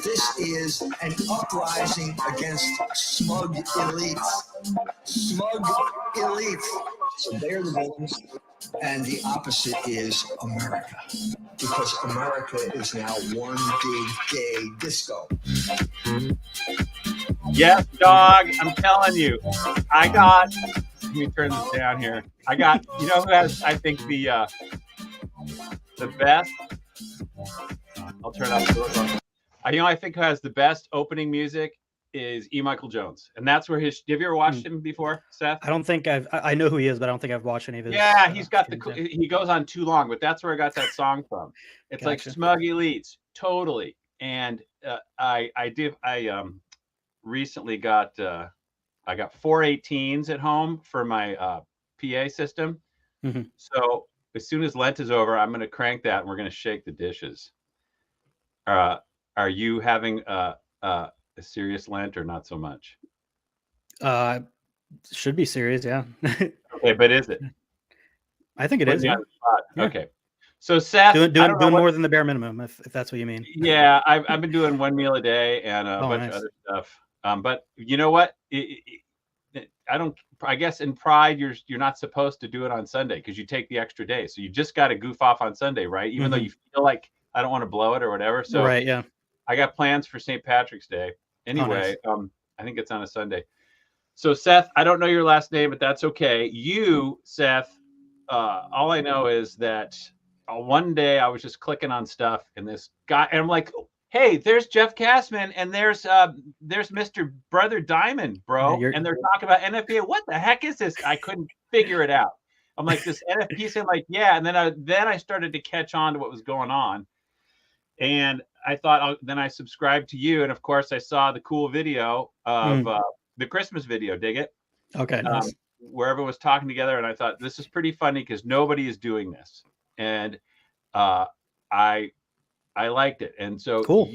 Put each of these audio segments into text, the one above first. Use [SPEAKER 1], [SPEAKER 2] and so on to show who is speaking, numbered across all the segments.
[SPEAKER 1] This is an uprising against smug elites. Smug elites. So they're the villains. And the opposite is America. Because America is now one big gay disco.
[SPEAKER 2] Yes, dog. I'm telling you. Let me turn this down here. You know who has, I think, the best. I'll turn it up. I think who has the best opening music is E. Michael Jones, and that's where have you ever watched him before, Seth?
[SPEAKER 3] I don't think I know who he is, but I don't think I've watched any of his.
[SPEAKER 2] Yeah, he's got he goes on too long, but that's where I got that song from. It's like Smug Elites, totally. And I recently got I got 418s at home for my PA system. Mm-hmm. So as soon as Lent is over, I'm going to crank that and we're going to shake the dishes. Are you having a serious Lent or not so much?
[SPEAKER 3] Should be serious, yeah.
[SPEAKER 2] Okay, but is it?
[SPEAKER 3] I think it is. Yeah.
[SPEAKER 2] Okay. So Seth,
[SPEAKER 3] doing more than the bare minimum, if that's what you mean.
[SPEAKER 2] Yeah, I've been doing one meal a day and a bunch of other stuff. But you know what? I guess in pride, you're not supposed to do it on Sunday because you take the extra day. So you just got to goof off on Sunday, right? Even though you feel like I don't want to blow it or whatever. So
[SPEAKER 3] right, yeah.
[SPEAKER 2] I got plans for St. Patrick's Day. Anyway, I think it's on a Sunday. So Seth, I don't know your last name, but that's okay. You, Seth, all I know is that one day I was just clicking on stuff and this guy, and I'm like, hey, there's Jeff Kassman and there's Mr. Brother Diamond, bro. Yeah, and they're talking about NFP. What the heck is this? I couldn't figure it out. I'm like, this NFP thing, like, yeah. And then I started to catch on to what was going on. And I thought, then I subscribed to you. And of course, I saw the cool video of the Christmas video. Dig it?
[SPEAKER 3] Okay. Nice.
[SPEAKER 2] Where everyone was talking together. And I thought, this is pretty funny because nobody is doing this. And I liked it. And so cool.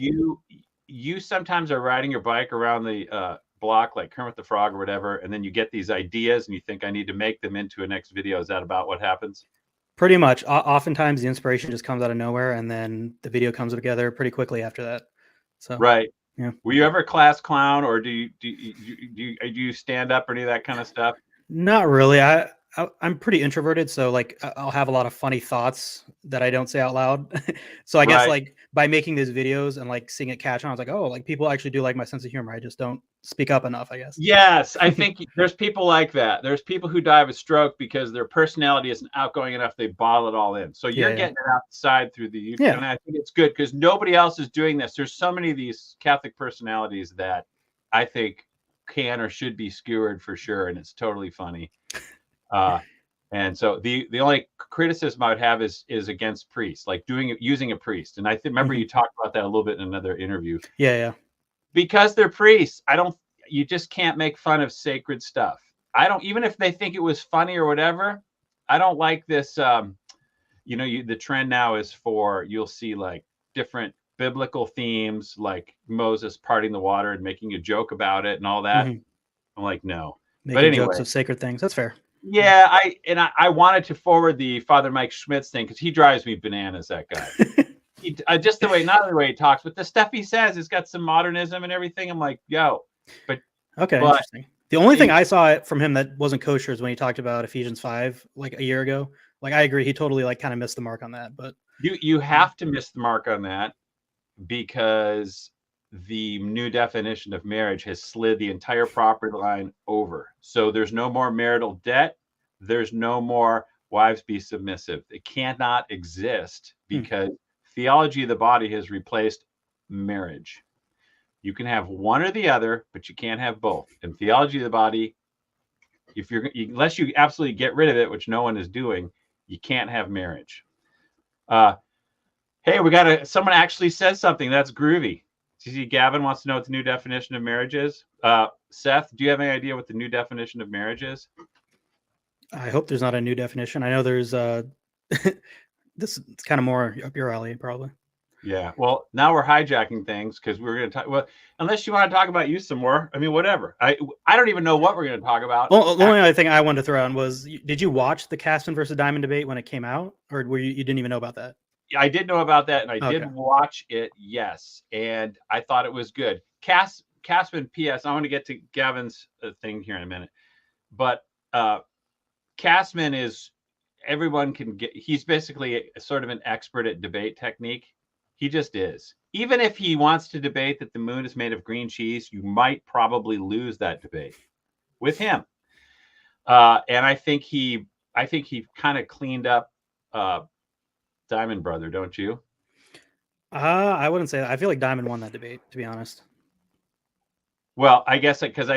[SPEAKER 2] You sometimes are riding your bike around the block like Kermit the Frog or whatever. And then you get these ideas and you think I need to make them into a next video. Is that about what happens?
[SPEAKER 3] Pretty much. Oftentimes the inspiration just comes out of nowhere and then the video comes together pretty quickly after that. So
[SPEAKER 2] right.
[SPEAKER 3] Yeah.
[SPEAKER 2] Were you ever a class clown or do you stand up or any of that kind of stuff?
[SPEAKER 3] Not really. I'm pretty introverted, so like I'll have a lot of funny thoughts that I don't say out loud. So I guess like by making these videos and like seeing it catch on, I was like, oh, like people actually do like my sense of humor. I just don't speak up enough, I guess.
[SPEAKER 2] Yes, I think there's people like that. There's people who die of a stroke because their personality isn't outgoing enough. They bottle it all in. So you're getting it outside through the YouTube, and I think it's good because nobody else is doing this. There's so many of these Catholic personalities that I think can or should be skewered for sure, and it's totally funny. And so the only criticism I would have is against priests, like using a priest. And I remember you talked about that a little bit in another interview.
[SPEAKER 3] Yeah.
[SPEAKER 2] Because they're priests, you just can't make fun of sacred stuff. Even if they think it was funny or whatever, I don't like this. The trend now is you'll see like different biblical themes, like Moses parting the water and making a joke about it and all that. I'm like, no.
[SPEAKER 3] Making jokes of sacred things. That's fair.
[SPEAKER 2] Yeah, I wanted to forward the Father Mike Schmitz thing because he drives me bananas, that guy. Just not the way he talks, but the stuff he says has got some modernism and everything. I'm like, yo.
[SPEAKER 3] Interesting. The only thing I saw from him that wasn't kosher is when he talked about Ephesians 5 like a year ago. Like I agree, he totally like kind of missed the mark on that. But
[SPEAKER 2] you have to miss the mark on that because the new definition of marriage has slid the entire property line over. So there's no more marital debt. There's no more wives be submissive. It cannot exist because theology of the body has replaced marriage. You can have one or the other, but you can't have both. And theology of the body, unless you absolutely get rid of it, which no one is doing, you can't have marriage. Hey, someone actually says something that's groovy. See, Gavin wants to know what the new definition of marriage is. Seth, do you have any idea what the new definition of marriage is?
[SPEAKER 3] I hope there's not a new definition. I know there's this is kind of more up your alley, probably.
[SPEAKER 2] Yeah. Well, now we're hijacking things because we're going to talk. Well, unless you want to talk about you some more. I mean, whatever. I don't even know what we're going to talk about.
[SPEAKER 3] Well, the only other thing I wanted to throw in was, did you watch the Caspen versus Diamond debate when it came out, or were you didn't even know about that?
[SPEAKER 2] I did know about that, and I
[SPEAKER 3] Okay.
[SPEAKER 2] did watch it. Yes, and I thought it was good. Caspen. P.S. I want to get to Gavin's thing here in a minute, but Caspen is everyone can get. He's basically sort of an expert at debate technique. He just is. Even if he wants to debate that the moon is made of green cheese, you might probably lose that debate with him. And I think he kind of cleaned up Diamond Brother, don't you?
[SPEAKER 3] I wouldn't say that. I feel like Diamond won that debate, to be honest.
[SPEAKER 2] Well, I guess because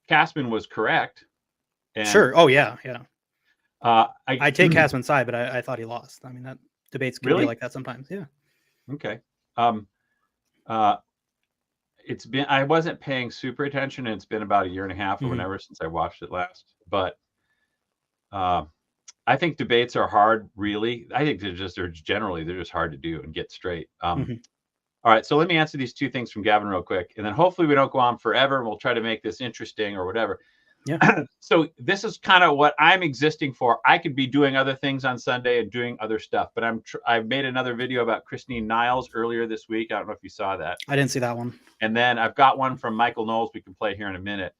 [SPEAKER 2] Caspen was correct.
[SPEAKER 3] And, sure. Oh yeah, yeah. I take Caspen's side, but I thought he lost. I mean, that debates can be like that sometimes. Yeah.
[SPEAKER 2] Okay. It's been, I wasn't paying super attention, and it's been about a year and a half or whenever since I watched it last. But I think debates are hard, really. I think they're just hard to do and get straight. All right, so let me answer these two things from Gavin real quick, and then hopefully we don't go on forever, and we'll try to make this interesting or whatever.
[SPEAKER 3] Yeah.
[SPEAKER 2] So this is kind of what I'm existing for. I could be doing other things on Sunday and doing other stuff, but I've made another video about Christine Niles earlier this week. I don't know if you saw that.
[SPEAKER 3] I didn't see that one.
[SPEAKER 2] And then I've got one from Michael Knowles we can play here in a minute.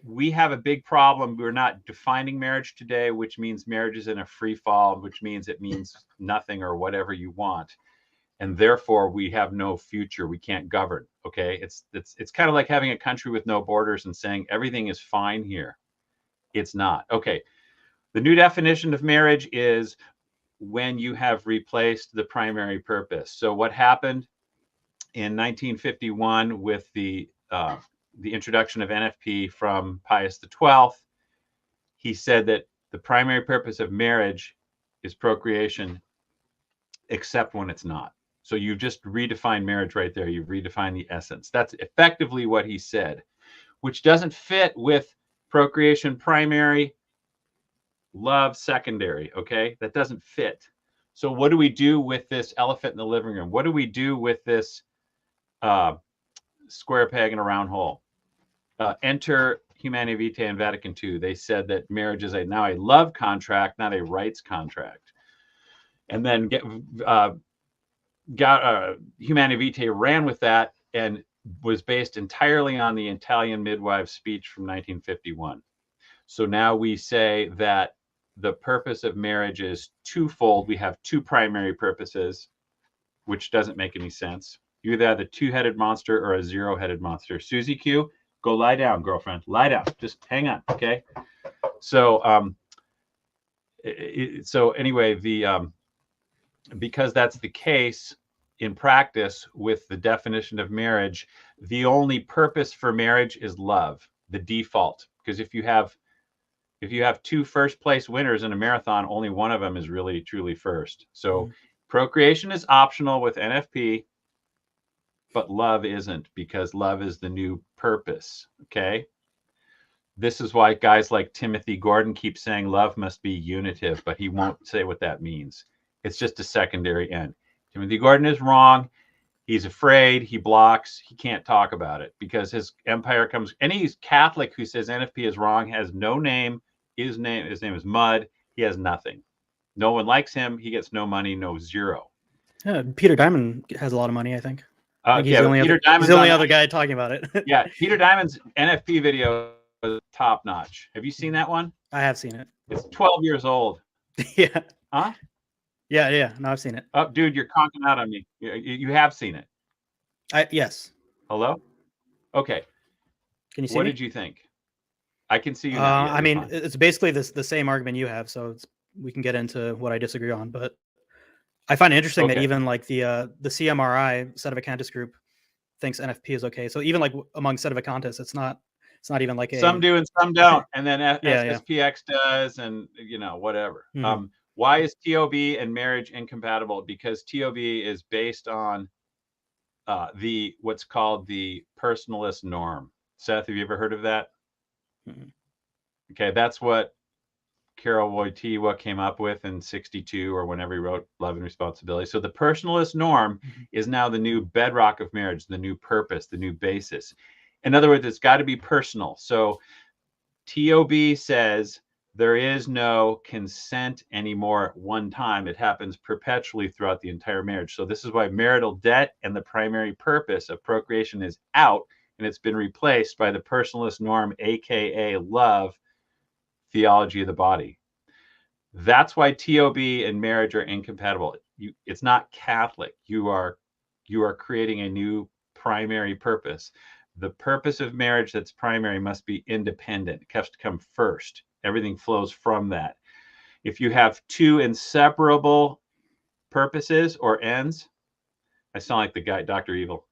[SPEAKER 2] We have a big problem. We're not defining marriage today, which means marriage is in a free fall, which means it means nothing or whatever you want. And therefore we have no future. We can't govern. Okay. It's kind of like having a country with no borders and saying everything is fine here. It's not. Okay. The new definition of marriage is when you have replaced the primary purpose. So what happened in 1951 with the introduction of NFP from Pius XII, he said that the primary purpose of marriage is procreation, except when it's not. So you've just redefined marriage right there. You've redefined the essence. That's effectively what he said, which doesn't fit with procreation primary, love secondary. Okay, that doesn't fit. So what do we do with this elephant in the living room? What do we do with this square peg in a round hole? Enter Humanae Vitae and Vatican II. They said that marriage is now a love contract, not a rights contract. And then Humanae Vitae ran with that and was based entirely on the Italian midwife speech from 1951. So now we say that the purpose of marriage is twofold. We have two primary purposes, which doesn't make any sense. You either have a two-headed monster or a zero-headed monster. Susie Q, go lie down, girlfriend. Lie down. Just hang on, okay? So, anyway, because that's the case in practice with the definition of marriage, the only purpose for marriage is love, the default. Because if you have two first place winners in a marathon, only one of them is really truly first. So procreation is optional with NFP, but love isn't, because love is the new purpose. Okay. This is why guys like Timothy Gordon keep saying love must be unitive, but he won't say what that means. It's just a secondary end. Timothy Gordon is wrong. He's afraid. He blocks. He can't talk about it because his empire comes. Any Catholic who says NFP is wrong has no name. His name is Mud. He has nothing. No one likes him. He gets no money, no zero.
[SPEAKER 3] Yeah, Peter Diamond has a lot of money, I think. He's
[SPEAKER 2] yeah,
[SPEAKER 3] he's the only other guy talking about it.
[SPEAKER 2] Yeah, Peter Diamond's NFP video is top notch. Have you seen that one?
[SPEAKER 3] I have seen it.
[SPEAKER 2] It's 12 years old.
[SPEAKER 3] Yeah.
[SPEAKER 2] Huh?
[SPEAKER 3] Yeah. No, I've seen it.
[SPEAKER 2] Oh, dude, you're conking out on me. You have seen it.
[SPEAKER 3] Yes.
[SPEAKER 2] Hello? Okay.
[SPEAKER 3] Can you see
[SPEAKER 2] What
[SPEAKER 3] me?
[SPEAKER 2] did you think? I can see you now.
[SPEAKER 3] I mean, it's basically the same argument you have, so we can get into what I disagree on, but I find it interesting that even like the CMRI, Sedevacantists group, thinks NFP is okay. So even like among Sedevacantists, it's not even like
[SPEAKER 2] some do and some don't, and then SPX does, and whatever. Why is TOB and marriage incompatible? Because TOB is based on what's called the personalist norm. Seth, have you ever heard of that? Okay, that's what Carol Wojtyła came up with in 62 or whenever he wrote Love and Responsibility. So the personalist norm is now the new bedrock of marriage, the new purpose, the new basis. In other words, it's got to be personal. So TOB says there is no consent anymore at one time. It happens perpetually throughout the entire marriage. So this is why marital debt and the primary purpose of procreation is out, and it's been replaced by the personalist norm, aka love, theology of the body. That's why TOB and marriage are incompatible. It's not Catholic. You are creating a new primary purpose. The purpose of marriage that's primary must be independent. It has to come first. Everything flows from that. If you have two inseparable purposes or ends, I sound like the guy, Dr. Evil,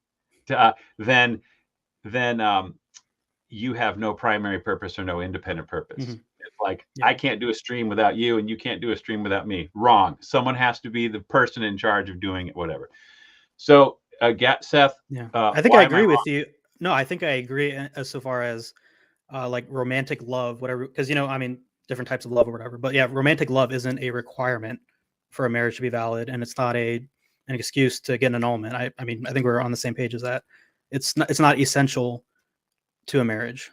[SPEAKER 2] then you have no primary purpose or no independent purpose. It's like, I can't do a stream without you, and you can't do a stream without me. Wrong. Someone has to be the person in charge of doing it, whatever. So, Seth.
[SPEAKER 3] Yeah, I think I agree with you. No, I think I agree as so far as like romantic love, whatever, because I mean, different types of love or whatever. But yeah, romantic love isn't a requirement for a marriage to be valid, and it's not an excuse to get an annulment. I mean, I think we're on the same page as that. It's not essential to a marriage.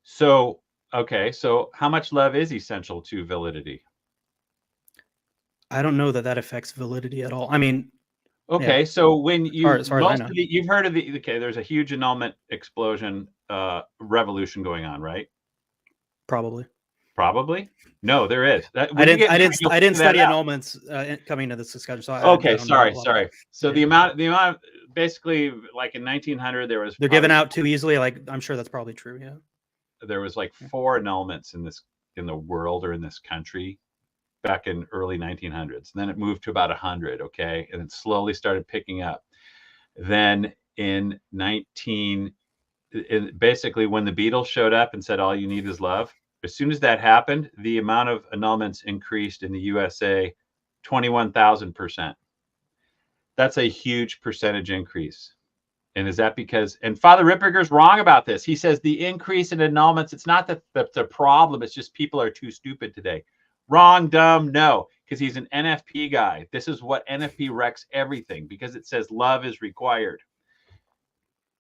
[SPEAKER 2] So, okay, so how much love is essential to validity?
[SPEAKER 3] I don't know that affects validity at all. I mean,
[SPEAKER 2] okay, so when you
[SPEAKER 3] as far as I know.
[SPEAKER 2] you've heard of there's a huge annulment explosion revolution going on, right?
[SPEAKER 3] Probably.
[SPEAKER 2] No, there is.
[SPEAKER 3] I didn't study annulments coming into this discussion. So
[SPEAKER 2] sorry. So the amount basically, like in 1900, they're
[SPEAKER 3] given out too easily. Like, I'm sure that's probably true. Yeah.
[SPEAKER 2] There was like 4 annulments in the world or in this country back in early 1900s. And then it moved to about 100. Okay. And it slowly started picking up. Then basically when the Beatles showed up and said, all you need is love. As soon as that happened, the amount of annulments increased in the USA 21,000%. That's a huge percentage increase. And is that because, and Father Ripperger's wrong about this. He says the increase in annulments, it's not that the problem, it's just people are too stupid today. Wrong, dumb, no, because he's an NFP guy. This is what NFP wrecks everything, because it says love is required.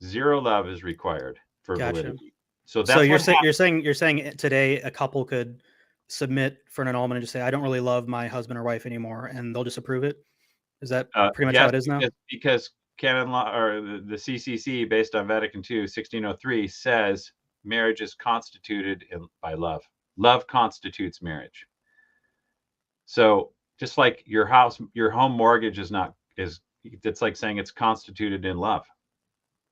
[SPEAKER 2] 0 love is required for validity. So
[SPEAKER 3] you're saying today a couple could submit for an annulment and just say, I don't really love my husband or wife anymore, and they'll just approve it? Is that pretty much how it is now?
[SPEAKER 2] Because canon law, or the CCC, based on Vatican II, 1603, says marriage is constituted by love. Love constitutes marriage. So just like your home mortgage it's like saying it's constituted in love.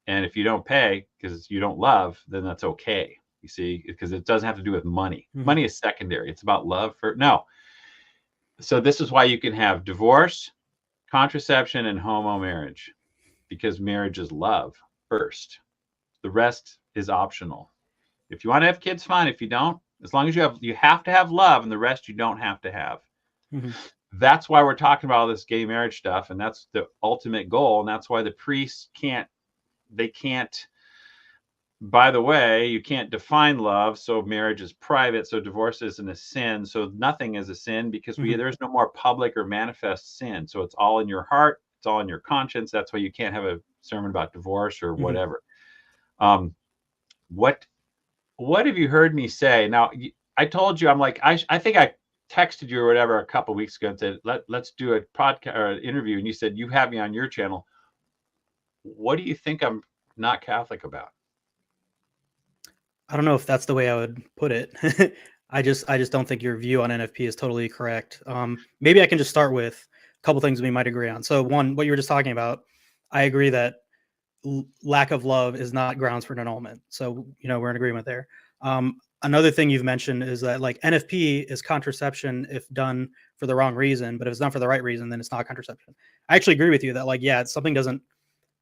[SPEAKER 2] And if you don't pay because you don't love, then that's okay. You see, because it doesn't have to do with money. Money is secondary. It's about love. So this is why you can have divorce, contraception, and homo marriage, because marriage is love first. The rest is optional. If you want to have kids, fine. If you don't, as long as you have to have love, and the rest you don't have to have. That's why we're talking about all this gay marriage stuff, and that's the ultimate goal. And that's why the priests can't. By the way, you can't define love, so marriage is private, so divorce isn't a sin, so nothing is a sin, because there's no more public or manifest sin. So it's all in your heart, it's all in your conscience. That's why you can't have a sermon about divorce or whatever. What have you heard me say? Now, I told you, I'm like, I think I texted you or whatever a couple of weeks ago and said, let's do a podcast or an interview, and you said you have me on your channel. What do you think I'm not Catholic about?
[SPEAKER 3] I don't know if that's the way I would put it. I just don't think your view on NFP is totally correct. Maybe I can just start with a couple things we might agree on. So one, what you were just talking about, I agree that lack of love is not grounds for an annulment. So, we're in agreement there. Another thing you've mentioned is that like NFP is contraception if done for the wrong reason, but if it's done for the right reason, then it's not contraception. I actually agree with you that something doesn't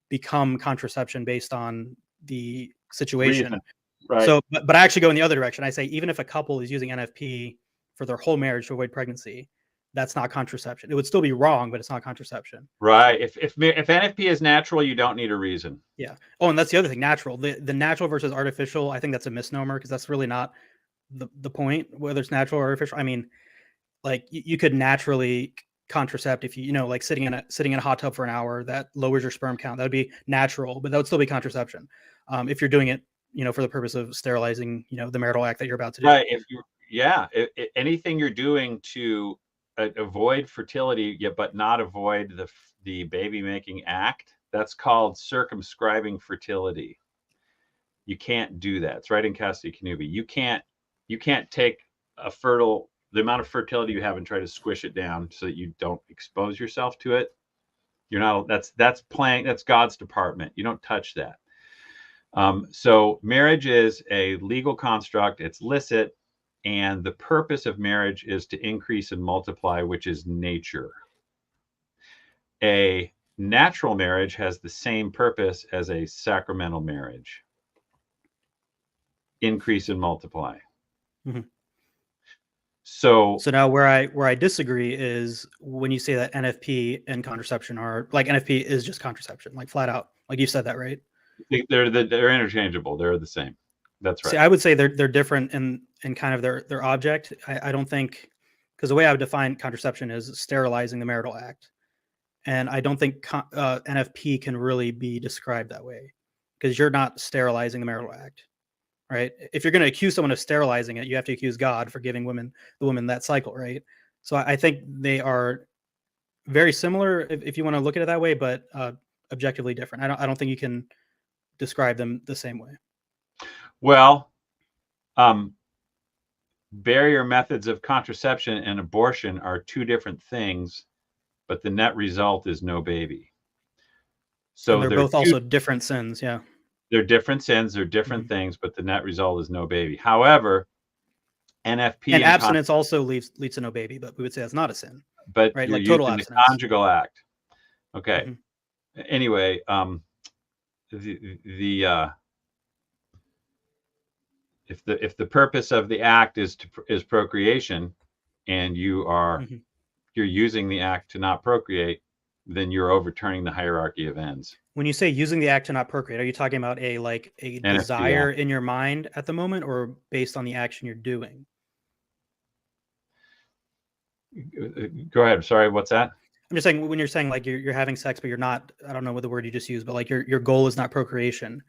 [SPEAKER 3] become contraception based on the situation. Right. So, but I actually go in the other direction. I say, even if a couple is using NFP for their whole marriage to avoid pregnancy, that's not contraception. It would still be wrong, but it's not contraception.
[SPEAKER 2] Right. If NFP is natural, you don't need a reason.
[SPEAKER 3] Yeah. Oh, and that's the other thing, natural. The natural versus artificial, I think that's a misnomer, because that's really not the point, whether it's natural or artificial. I mean, like you could naturally contracept if you know, like sitting in a hot tub for an hour, that lowers your sperm count. That would be natural, but that would still be contraception. If you're doing it, for the purpose of sterilizing, the marital act that you're about to do.
[SPEAKER 2] Right. Anything you're doing to avoid fertility, but not avoid the baby making act, that's called circumscribing fertility. You can't do that. It's right in Casti Connubii. You can't take the amount of fertility you have and try to squish it down so that you don't expose yourself to it. You're not. That's God's department. You don't touch that. So marriage is a legal construct. It's licit, and the purpose of marriage is to increase and multiply, which is nature. A natural marriage has the same purpose as a sacramental marriage: increase and multiply.
[SPEAKER 3] Mm-hmm.
[SPEAKER 2] So
[SPEAKER 3] now where I disagree is when you say that NFP and contraception are like, NFP is just contraception, like flat out, like you said that, right?
[SPEAKER 2] They're interchangeable. They're the same. That's right.
[SPEAKER 3] See, I would say they're different in kind of their object. I don't think, because the way I would define contraception is sterilizing the marital act, and I don't think NFP can really be described that way, because you're not sterilizing the marital act. Right? If you're going to accuse someone of sterilizing it, you have to accuse God for giving the woman that cycle, right? So I think they are very similar if you want to look at it that way, but objectively different. I don't think you can describe them the same way.
[SPEAKER 2] Well, barrier methods of contraception and abortion are two different things, but the net result is no baby. So
[SPEAKER 3] and they're both also different sins, yeah.
[SPEAKER 2] They're different sins, they're different things, but the net result is no baby. However, NFP
[SPEAKER 3] and abstinence also leads to no baby, but we would say that's not a sin.
[SPEAKER 2] But
[SPEAKER 3] right,
[SPEAKER 2] you're
[SPEAKER 3] like total
[SPEAKER 2] using
[SPEAKER 3] abstinence.
[SPEAKER 2] The conjugal act. Okay. Anyway, if the purpose of the act is procreation, and you're using the act to not procreate, then you're overturning the hierarchy of ends.
[SPEAKER 3] When you say using the act to not procreate, are you talking about a NFP desire in your mind at the moment, or based on the action you're doing?
[SPEAKER 2] Go ahead. Sorry, what's that?
[SPEAKER 3] I'm just saying, when you're saying like you're having sex, but you're not, I don't know what the word you just used, but like your goal is not procreation.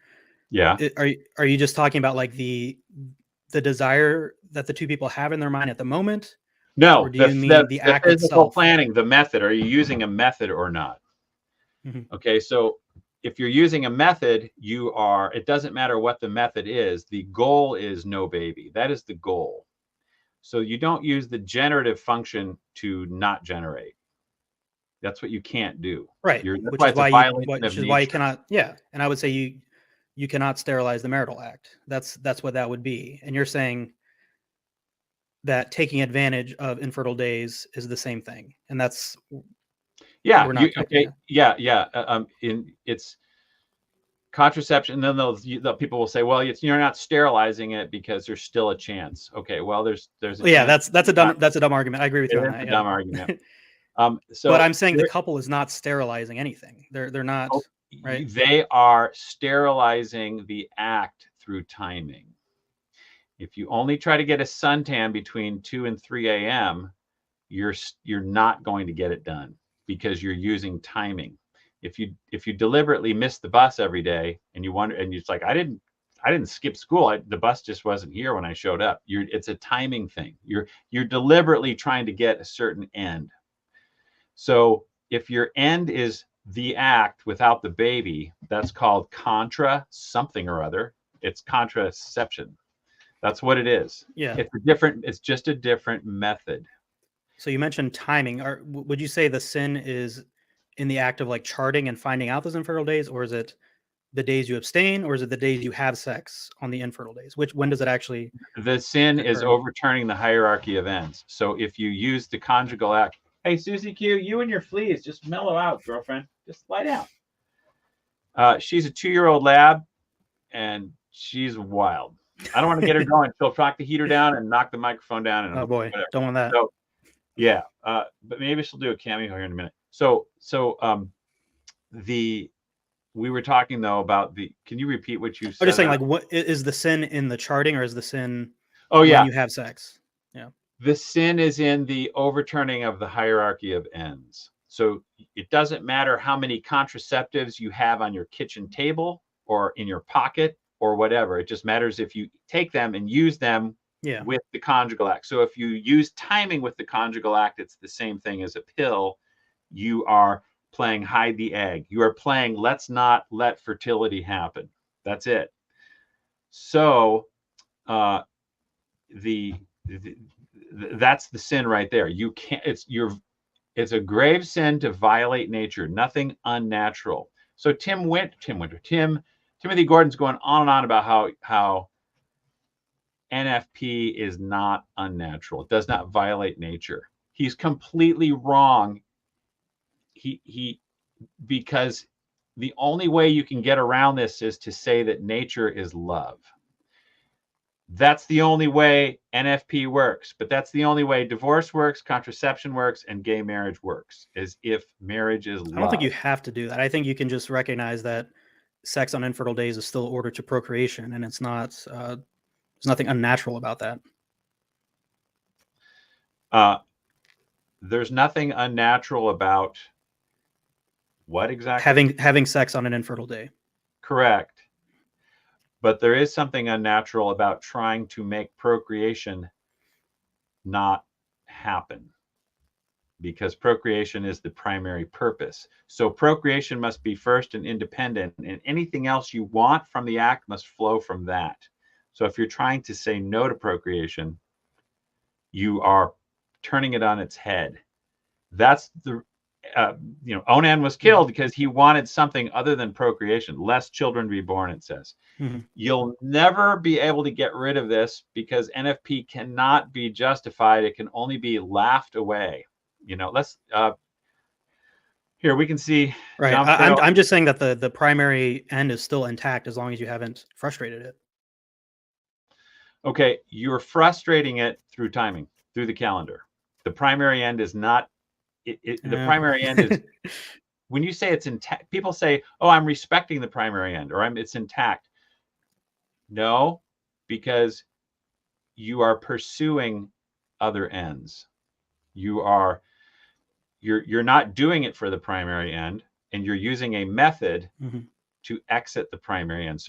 [SPEAKER 2] Yeah.
[SPEAKER 3] Are you just talking about like the desire that the two people have in their mind at the moment?
[SPEAKER 2] No.
[SPEAKER 3] Or do you mean the act
[SPEAKER 2] physical
[SPEAKER 3] itself?
[SPEAKER 2] planning, the method? Are you using a method or not? Okay, so if you're using a method, it doesn't matter what the method is. The goal is no baby. That is the goal. So you don't use the generative function to not generate. That's what you can't do.
[SPEAKER 3] Right. Which is why you cannot. Yeah. And I would say you cannot sterilize the marital act. That's what that would be. And you're saying that taking advantage of infertile days is the same thing. And that's
[SPEAKER 2] it's contraception. And then people will say, well, you're not sterilizing it because there's still a chance. Okay, well, there's
[SPEAKER 3] that's a dumb argument. I agree with you on that.
[SPEAKER 2] It's a dumb argument.
[SPEAKER 3] But I'm saying the couple is not sterilizing anything. They're not. Right?
[SPEAKER 2] They are sterilizing the act through timing. If you only try to get a suntan between 2 and 3 a.m., you're not going to get it done, because you're using timing. If you deliberately miss the bus every day, and you wonder, and it's like, I didn't skip school. The bus just wasn't here when I showed up. It's a timing thing. You're deliberately trying to get a certain end. So if your end is the act without the baby, that's called contra something or other. It's contraception. That's what it is.
[SPEAKER 3] Yeah.
[SPEAKER 2] It's just a different method.
[SPEAKER 3] So you mentioned timing. Would you say the sin is in the act of like charting and finding out those infertile days, or is it the days you abstain, or is it the days you have sex on the infertile days? When does it actually?
[SPEAKER 2] The sin is overturning the hierarchy of ends. So if you use the conjugal act, hey, Susie Q, you and your fleas, just mellow out, girlfriend. Just lie down. She's a 2-year-old lab, and she's wild. I don't want to get her going. She'll knock the heater down and knock the microphone down. And
[SPEAKER 3] oh boy, whatever. Don't want that.
[SPEAKER 2] So, yeah, but maybe she'll do a cameo here in a minute. So we were talking though about can you repeat what you said?
[SPEAKER 3] I'm just saying, like, what is the sin in the charting, or is the sin?
[SPEAKER 2] Oh
[SPEAKER 3] when
[SPEAKER 2] yeah.
[SPEAKER 3] you have sex. Yeah.
[SPEAKER 2] The sin is in the overturning of the hierarchy of ends. So it doesn't matter how many contraceptives you have on your kitchen table or in your pocket or whatever. It just matters if you take them and use them
[SPEAKER 3] Yeah.
[SPEAKER 2] with the conjugal act. So if you use timing with the conjugal act, it's the same thing as a pill. You are playing hide the egg. You are playing let's not let fertility happen. That's it. So the that's the sin right there. You can't. It's a grave sin to violate nature. Nothing unnatural. So Timothy Gordon's going on and on about how NFP is not unnatural. It does not violate nature. He's completely wrong. He because the only way you can get around this is to say that nature is love. That's the only way NFP works, but that's the only way divorce works, contraception works, and gay marriage works, is if marriage is love.
[SPEAKER 3] I don't think you have to do that. I think you can just recognize that sex on infertile days is still order to procreation, and it's not. There's nothing unnatural about that.
[SPEAKER 2] There's nothing unnatural about what exactly?
[SPEAKER 3] Having sex on an infertile day.
[SPEAKER 2] Correct. But there is something unnatural about trying to make procreation not happen, because procreation is the primary purpose. So procreation must be first and independent, and anything else you want from the act must flow from that. So if you're trying to say no to procreation, you are turning it on its head. That's the Onan was killed because he wanted something other than procreation, lest children be born, it says.
[SPEAKER 3] Mm-hmm.
[SPEAKER 2] You'll never be able to get rid of this because NFP cannot be justified. It can only be laughed away. Let's here we can see.
[SPEAKER 3] Right.
[SPEAKER 2] John Farrell.
[SPEAKER 3] I'm just saying that the primary end is still intact as long as you haven't frustrated it.
[SPEAKER 2] Okay, you're frustrating it through timing, through the calendar. The primary end is not. The primary end is when you say it's intact. People say, "Oh, I'm respecting the primary end," or it's intact. No, because you are pursuing other ends. You're not doing it for the primary end, and you're using a method to exit the primary end.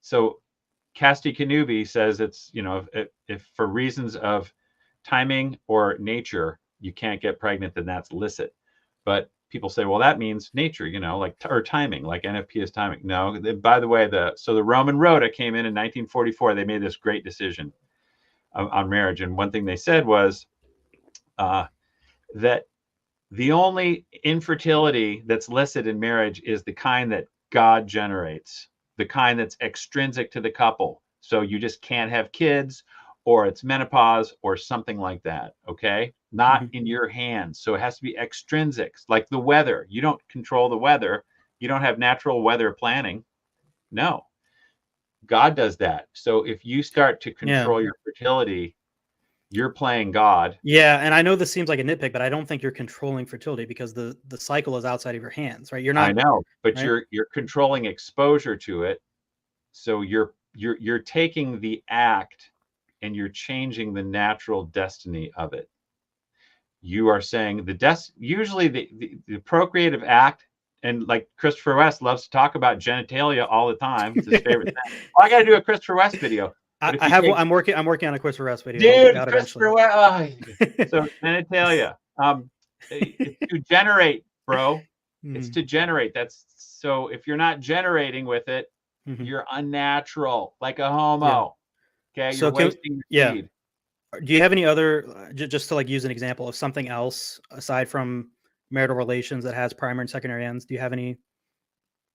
[SPEAKER 2] So Casti Kanubi says it's, if for reasons of timing or nature you can't get pregnant, then that's licit. But people say, well, that means nature, or timing, like NFP is timing. No, by the way, the Roman Rota came in 1944. They made this great decision on marriage, and one thing they said was that the only infertility that's licit in marriage is the kind that God generates, the kind that's extrinsic to the couple. So you just can't have kids, or it's menopause or something like that. Okay. Not in your hands. So it has to be extrinsic, like the weather. You don't control the weather. You don't have natural weather planning. No, God does that. So if you start to control your fertility, you're playing God.
[SPEAKER 3] Yeah, and I know this seems like a nitpick, but I don't think you're controlling fertility because the cycle is outside of your hands, right? You're not.
[SPEAKER 2] I know, but
[SPEAKER 3] right?
[SPEAKER 2] you're controlling exposure to it. So you're taking the act and you're changing the natural destiny of it. You are saying usually the procreative act, and like Christopher West loves to talk about genitalia all the time. It's his favorite thing. Well, I got to do a Christopher West video.
[SPEAKER 3] I'm working on a Christopher West video.
[SPEAKER 2] Dude, Christopher West. So genitalia. It's to generate, bro. It's to generate. That's so if you're not generating with it, you're unnatural, like a homo. Okay, you're wasting your seed.
[SPEAKER 3] Do you have any other, just to like use an example of something else aside from marital relations that has primary and secondary ends? Do you have any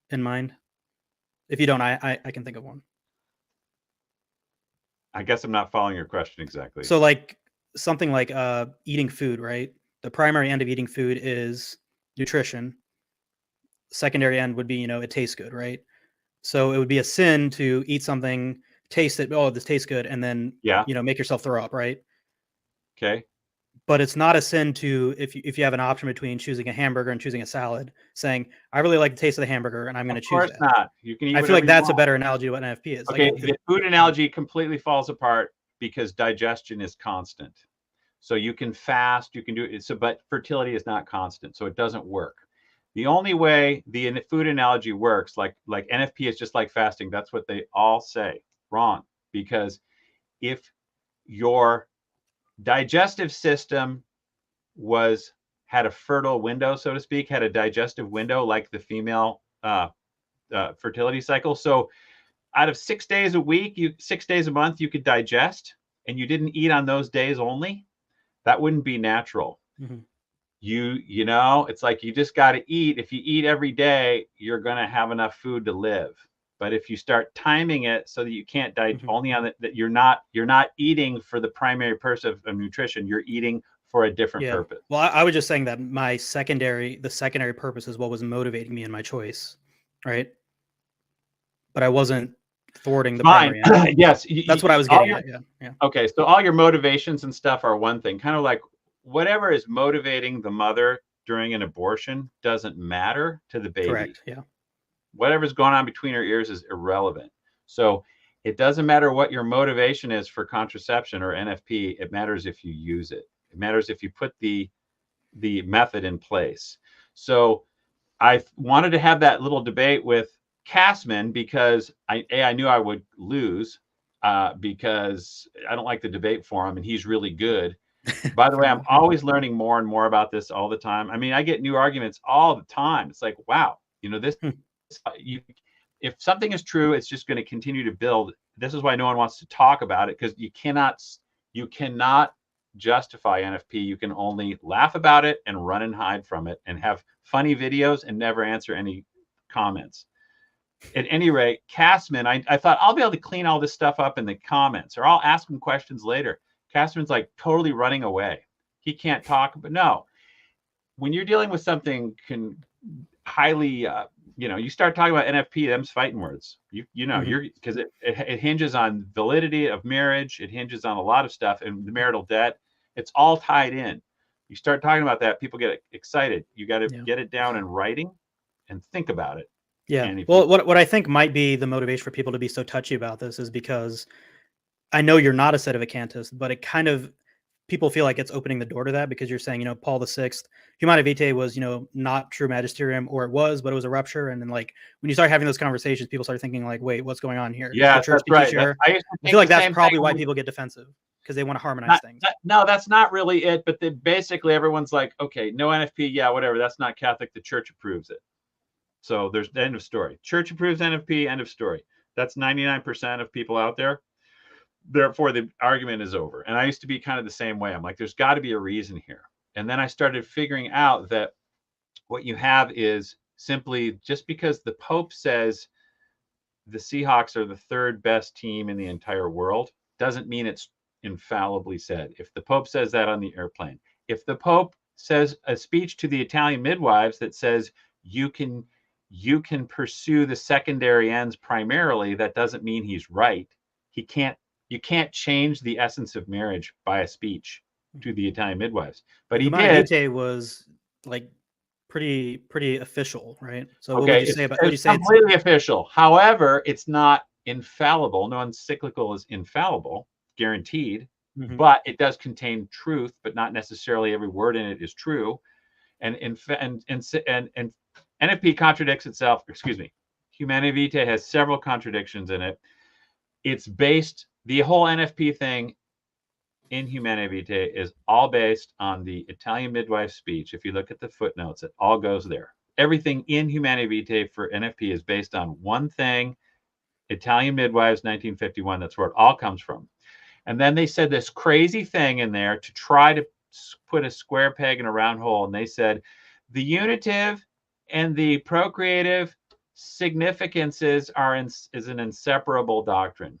[SPEAKER 3] in mind? If you don't, I can think of one.
[SPEAKER 2] I guess I'm not following your question exactly.
[SPEAKER 3] So like something like eating food, right? The primary end of eating food is nutrition. Secondary end would be, it tastes good, right? So it would be a sin to eat something, taste it, oh, this tastes good, and then make yourself throw up, right?
[SPEAKER 2] Okay.
[SPEAKER 3] But it's not a sin to, if you have an option between choosing a hamburger and choosing a salad, saying, I really like the taste of the hamburger and I'm going to
[SPEAKER 2] Of
[SPEAKER 3] choose
[SPEAKER 2] course
[SPEAKER 3] that.
[SPEAKER 2] not. You can eat
[SPEAKER 3] I feel
[SPEAKER 2] whatever
[SPEAKER 3] like
[SPEAKER 2] you
[SPEAKER 3] that's a
[SPEAKER 2] want.
[SPEAKER 3] better analogy to what NFP is.
[SPEAKER 2] Okay,
[SPEAKER 3] Like,
[SPEAKER 2] the food analogy completely falls apart because digestion is constant. So you can fast, you can do it. So, but fertility is not constant, so it doesn't work. The only way the food analogy works, like NFP is just like fasting. That's what they all say. Wrong, because if your digestive system had a fertile window, so to speak, had a digestive window like the female fertility cycle. So out of 6 days a week, 6 days a month, you could digest, and you didn't eat on those days only, that wouldn't be natural.
[SPEAKER 3] mm-hmm.
[SPEAKER 2] You know, it's like you just got to eat. If you eat every day, you're going to have enough food to live. But if you start timing it so that you can't
[SPEAKER 3] mm-hmm.
[SPEAKER 2] only on that you're not eating for the primary purpose of nutrition, you're eating for a different purpose.
[SPEAKER 3] Well, I was just saying that the secondary purpose is what was motivating me in my choice, right? But I wasn't thwarting the primary end.
[SPEAKER 2] Yes,
[SPEAKER 3] that's what I was getting at. Yeah.
[SPEAKER 2] Okay, so all your motivations and stuff are one thing. Kind of like whatever is motivating the mother during an abortion doesn't matter to the baby.
[SPEAKER 3] Correct. Yeah.
[SPEAKER 2] Whatever's going on between her ears is irrelevant. So it doesn't matter what your motivation is for contraception or NFP. It matters if you use it. It matters if you put the method in place. So I wanted to have that little debate with Castman because I knew I would lose because I don't like the debate forum and he's really good. By the way, I'm always learning more and more about this all the time. I mean, I get new arguments all the time. It's like, wow, you know, if something is true, it's just going to continue to build. This is why no one wants to talk about it, because you cannot justify NFP. You can only laugh about it and run and hide from it and have funny videos and never answer any comments. At any rate, Castman, I thought I'll be able to clean all this stuff up in the comments, or I'll ask him questions later. Castman's like totally running away. He can't talk. But no, when you're dealing with something highly, you start talking about NFP, them's fighting words. Because it hinges on validity of marriage. It hinges on a lot of stuff, and the marital debt. It's all tied in. You start talking about that, people get excited. You got to get it down in writing and think about it.
[SPEAKER 3] Yeah. Well, what I think might be the motivation for people to be so touchy about this is because I know you're not a sedevacantist, but it kind of, people feel like it's opening the door to that because you're saying, Paul VI, Humanae Vitae was, not true magisterium, or it was, but it was a rupture. And then like, when you start having those conversations, people start thinking like, wait, what's going on here?
[SPEAKER 2] Yeah, that's right.
[SPEAKER 3] I feel like that's probably why people get defensive, because they want to harmonize things.
[SPEAKER 2] No, that's not really it. But basically everyone's like, okay, no NFP. Yeah, whatever. That's not Catholic. The church approves it. So there's the end of story. Church approves NFP, end of story. That's 99% of people out there. Therefore, the argument is over. And I used to be kind of the same way. I'm like, there's got to be a reason here. And then I started figuring out that what you have is simply just because the Pope says the Seahawks are the third best team in the entire world doesn't mean it's infallibly said. If the Pope says that on the airplane, if the Pope says a speech to the Italian midwives that says you can pursue the secondary ends primarily, that doesn't mean he's right. You can't change the essence of marriage by a speech to the Italian midwives. But he did.
[SPEAKER 3] Vitae was like pretty official, right? So
[SPEAKER 2] okay,
[SPEAKER 3] what would you say about? Would you say
[SPEAKER 2] completely official? However, it's not infallible. No encyclical is infallible, guaranteed. Mm-hmm. But it does contain truth, but not necessarily every word in it is true. And NFP contradicts itself. Excuse me. Humanae Vitae has several contradictions in it. It's based. The whole NFP thing in Humanae Vitae is all based on the Italian midwife speech. If you look at the footnotes, it all goes there. Everything in Humanae Vitae for NFP is based on one thing, Italian midwives, 1951. That's where it all comes from. And then they said this crazy thing in there to try to put a square peg in a round hole. And they said the unitive and the procreative significances is an inseparable doctrine.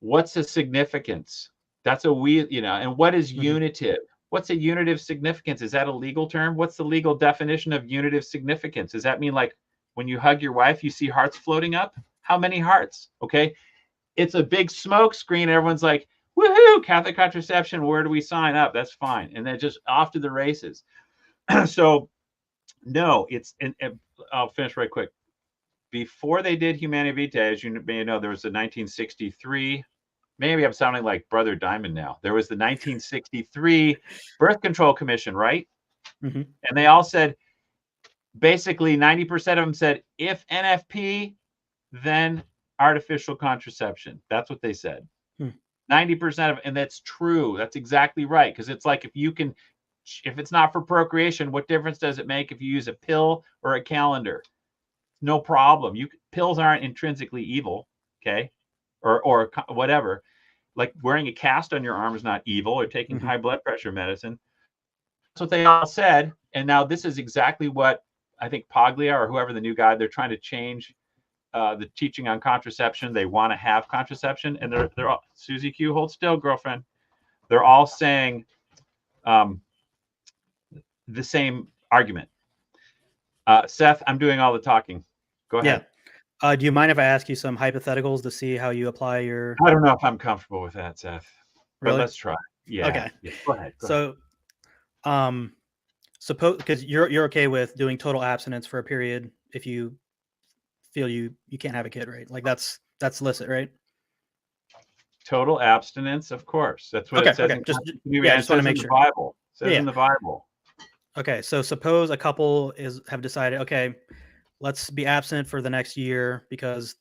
[SPEAKER 2] What's a significance? That's a and what is unitive? What's a unitive significance? Is that a legal term? What's the legal definition of unitive significance? Does that mean like when you hug your wife, you see hearts floating up? How many hearts? Okay. It's a big smoke screen. Everyone's like, woohoo, Catholic contraception, where do we sign up? That's fine. And then just off to the races. So no, and I'll finish right quick. Before they did Humanae Vitae, as you may know, there was the 1963. Maybe I'm sounding like Brother Diamond now. There was the 1963 Birth Control Commission, right?
[SPEAKER 3] Mm-hmm.
[SPEAKER 2] And they all said, basically 90% of them said, if NFP, then artificial contraception. That's what they said. 90% of it, and that's true. That's exactly right. Because it's like, if it's not for procreation, what difference does it make if you use a pill or a calendar? No problem. Pills aren't intrinsically evil, okay, or whatever. Like wearing a cast on your arm is not evil, or taking high blood pressure medicine. That's what they all said. And now this is exactly what I think Paglia or whoever the new guy, they're trying to change the teaching on contraception. They want to have contraception, and they're all, Susie Q, hold still, girlfriend. They're all saying the same argument. Seth, I'm doing all the talking. Go ahead.
[SPEAKER 3] Yeah. Do you mind if I ask you some hypotheticals to see how you apply your?
[SPEAKER 2] I don't know if I'm comfortable with that, Seth. But
[SPEAKER 3] Really?
[SPEAKER 2] let's try. Yeah.
[SPEAKER 3] Okay.
[SPEAKER 2] Yeah. Go ahead.
[SPEAKER 3] So, suppose because you're okay with doing total abstinence for a period if you feel you can't have a kid, right? Like that's licit, right?
[SPEAKER 2] Total abstinence, of course. That's what it says.
[SPEAKER 3] Okay. Just
[SPEAKER 2] want to make sure. Bible. It says in the Bible.
[SPEAKER 3] Okay, so suppose a couple have decided, okay, let's be abstinent for the next year because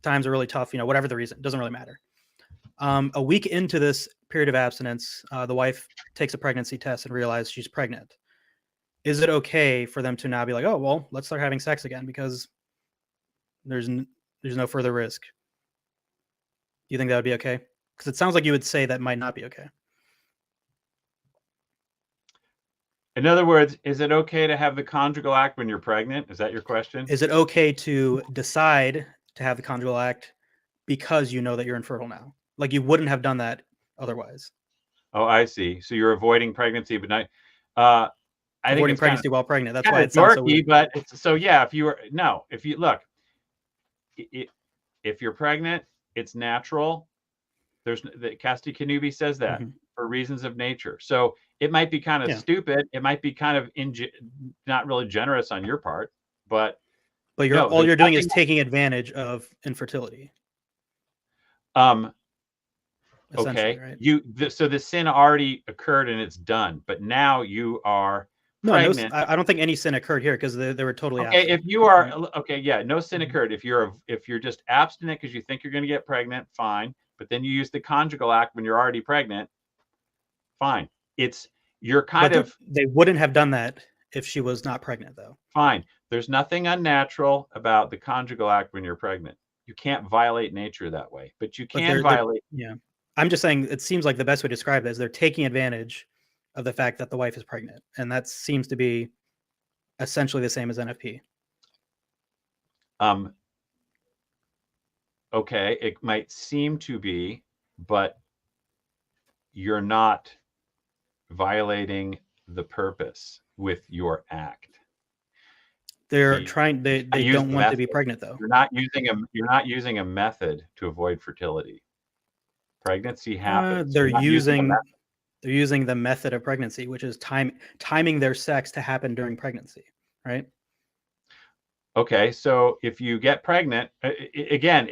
[SPEAKER 3] times are really tough. Whatever the reason, doesn't really matter. A week into this period of abstinence, the wife takes a pregnancy test and realizes she's pregnant. Is it okay for them to now be like, oh, well, let's start having sex again because there's no further risk? Do you think that would be okay? Because it sounds like you would say that might not be okay.
[SPEAKER 2] In other words, is it okay to have the conjugal act when you're pregnant? Is that your question?
[SPEAKER 3] Is it okay to decide to have the conjugal act because you know that you're infertile now? Like you wouldn't have done that otherwise.
[SPEAKER 2] Oh, I see. So you're avoiding pregnancy, but not
[SPEAKER 3] avoiding pregnancy while pregnant. That's why
[SPEAKER 2] it's sounds so weird. But if you look, if you're pregnant, it's natural. Casti Canubi says that for reasons of nature. So it might be kind of stupid. It might be kind of not really generous on your part, but
[SPEAKER 3] all you're doing is taking advantage of infertility.
[SPEAKER 2] Okay.
[SPEAKER 3] Right?
[SPEAKER 2] So the sin already occurred and it's done, but now you are pregnant.
[SPEAKER 3] No, I don't think any sin occurred here because they were totally
[SPEAKER 2] okay.
[SPEAKER 3] abstinent.
[SPEAKER 2] If you are no sin occurred. If you're just abstinent because you think you're going to get pregnant, fine. But then you use the conjugal act when you're already pregnant, fine. They
[SPEAKER 3] wouldn't have done that if she was not pregnant, though.
[SPEAKER 2] Fine. There's nothing unnatural about the conjugal act when you're pregnant. You can't violate nature that way, but you can violate.
[SPEAKER 3] Yeah. I'm just saying it seems like the best way to describe it is they're taking advantage of the fact that the wife is pregnant. And that seems to be essentially the same as NFP.
[SPEAKER 2] Okay, it might seem to be, but you're not violating the purpose with your act.
[SPEAKER 3] They're trying. They don't want to be pregnant, though.
[SPEAKER 2] You're not using a method to avoid fertility. Pregnancy happens.
[SPEAKER 3] They're using the method of pregnancy, which is timing their sex to happen during pregnancy, right?
[SPEAKER 2] Okay, so if you get pregnant, again,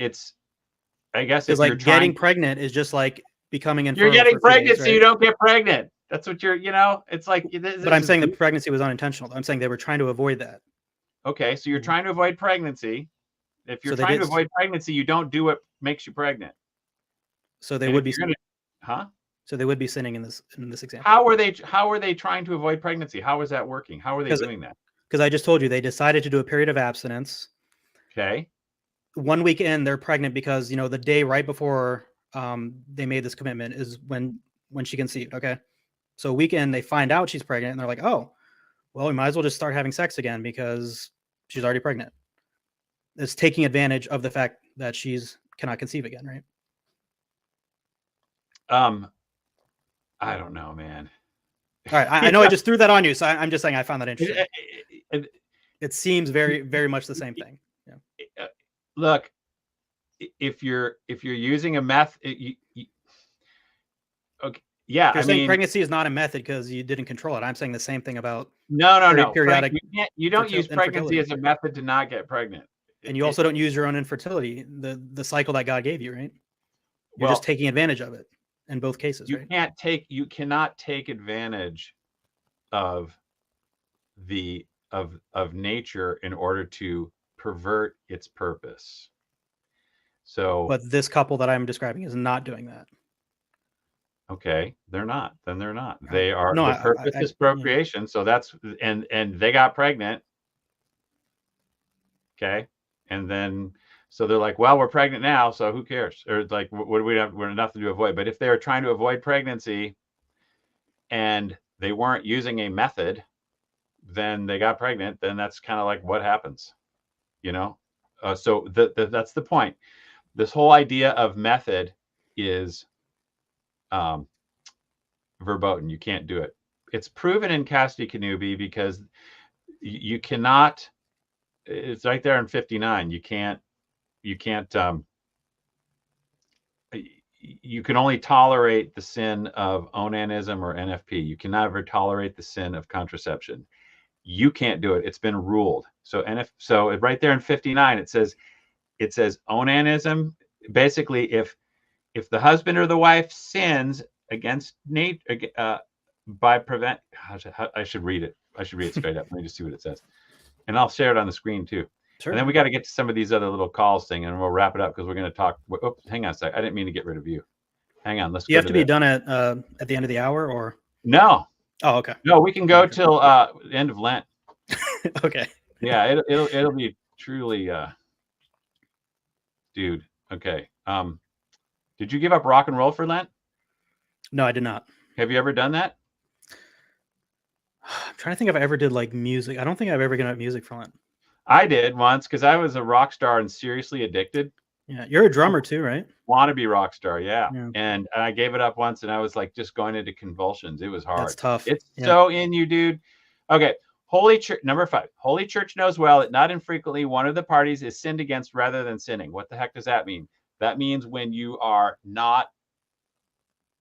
[SPEAKER 2] I guess
[SPEAKER 3] it's like getting pregnant is just like becoming infertile.
[SPEAKER 2] You're getting pregnant, so you don't get pregnant. That's what it's like.
[SPEAKER 3] But I'm saying the pregnancy was unintentional. I'm saying they were trying to avoid that.
[SPEAKER 2] Okay, so you're trying to avoid pregnancy. If you're trying to avoid pregnancy, you don't do what makes you pregnant.
[SPEAKER 3] So they would be,
[SPEAKER 2] So
[SPEAKER 3] they would be sinning in this example.
[SPEAKER 2] How are they trying to avoid pregnancy? How is that working? How are they doing that?
[SPEAKER 3] Because I just told you they decided to do a period of abstinence.
[SPEAKER 2] Okay.
[SPEAKER 3] 1 week in, they're pregnant because the day right before they made this commitment is when she conceived. Okay, so a week in, they find out she's pregnant, and they're like, "Oh, well, we might as well just start having sex again because she's already pregnant." It's taking advantage of the fact that she's cannot conceive again, right?
[SPEAKER 2] I don't know, man.
[SPEAKER 3] All right, I know I just threw that on you, so I'm just saying I found that interesting. It seems very, very much the same thing. Yeah.
[SPEAKER 2] Look, if you're using a method, Okay. Yeah.
[SPEAKER 3] You're
[SPEAKER 2] I
[SPEAKER 3] saying
[SPEAKER 2] mean,
[SPEAKER 3] pregnancy is not a method because you didn't control it. I'm saying the same thing about
[SPEAKER 2] no.
[SPEAKER 3] periodic
[SPEAKER 2] You don't use pregnancy
[SPEAKER 3] infertility.
[SPEAKER 2] as a method to not get pregnant.
[SPEAKER 3] And you also don't use your own infertility, the cycle that God gave you, right? You're just
[SPEAKER 2] Well,
[SPEAKER 3] taking advantage of it in both cases, right?
[SPEAKER 2] you cannot take advantage of of nature in order to pervert its purpose. So,
[SPEAKER 3] But this couple that I'm describing is not doing that.
[SPEAKER 2] okay, they're not. Then they're not.
[SPEAKER 3] Right.
[SPEAKER 2] They are.
[SPEAKER 3] No,
[SPEAKER 2] The purpose is procreation. So that's and they got pregnant. Okay, and then so they're like, well, we're pregnant now, so who cares? Or like, what do we have? We're nothing to avoid. But if they are trying to avoid pregnancy and they weren't using a method, then they got pregnant. Then that's kind of like what happens, you know. So that's the point. This whole idea of method is verboten. You can't do it. It's proven in Casti Canubi because you cannot. It's right there in 59. You can't. You can only tolerate the sin of onanism or NFP. You can never tolerate the sin of contraception. You can't do it. It's been ruled. So so right there in 59, it says onanism. Basically, if the husband or the wife sins against by prevent, I should read it. I should read it straight up. Let me just see what it says, and I'll share it on the screen too.
[SPEAKER 3] Sure.
[SPEAKER 2] And then we got to get to some of these other little calls thing, and we'll wrap it up because we're going to talk. Oh, hang on a sec. I didn't mean to get rid of you. Hang on. Let's.
[SPEAKER 3] You have to be done at the end of the hour, or
[SPEAKER 2] no.
[SPEAKER 3] Oh, okay.
[SPEAKER 2] No, we can go till the end of Lent.
[SPEAKER 3] Okay.
[SPEAKER 2] Yeah, it'll be truly, dude. Okay. Did you give up rock and roll for Lent?
[SPEAKER 3] No, I did not.
[SPEAKER 2] Have you ever done that?
[SPEAKER 3] I'm trying to think if I ever did like music. I don't think I've ever given up music for Lent.
[SPEAKER 2] I did once because I was a rock star and seriously addicted.
[SPEAKER 3] Yeah, you're a drummer too, right?
[SPEAKER 2] Wannabe rock star, yeah.
[SPEAKER 3] Yeah.
[SPEAKER 2] And I gave it up once, and I was like just going into convulsions. It was hard.
[SPEAKER 3] That's tough.
[SPEAKER 2] It's so in you, dude. Okay. Holy Church, number 5. Holy Church knows well that not infrequently one of the parties is sinned against rather than sinning. What the heck does that mean? That means when you are not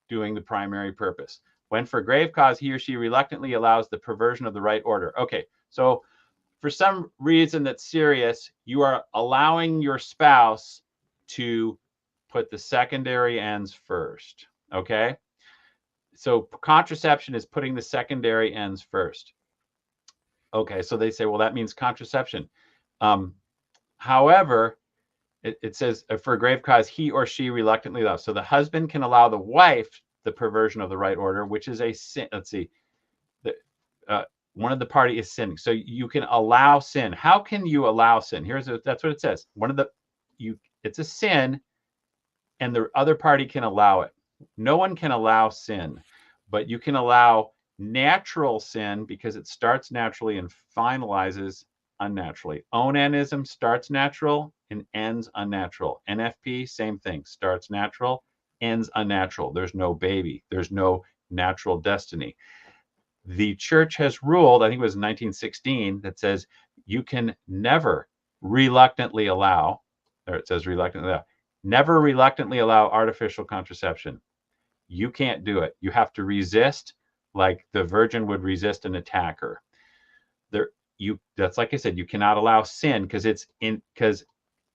[SPEAKER 2] doing the primary purpose. When for grave cause he or she reluctantly allows the perversion of the right order. Okay, so for some reason that's serious, you are allowing your spouse to put the secondary ends first. Okay, so contraception is putting the secondary ends first. Okay, so they say, well, that means contraception. However, it says for a grave cause, he or she reluctantly allows. So the husband can allow the wife the perversion of the right order, which is a sin. Let's see. One of the party is sinning. So you can allow sin. How can you allow sin? That's what it says. It's a sin, and the other party can allow it. No one can allow sin, but you can allow natural sin because it starts naturally and finalizes unnaturally. Onanism starts natural and ends unnatural. NFP, same thing. Starts natural, ends unnatural. There's no baby. There's no natural destiny. The church has ruled, I think it was 1916, that says you can never reluctantly allow, or it says reluctantly allow, never reluctantly allow artificial contraception. You can't do it. You have to resist like the virgin would resist an attacker. That's like I said, you cannot allow sin because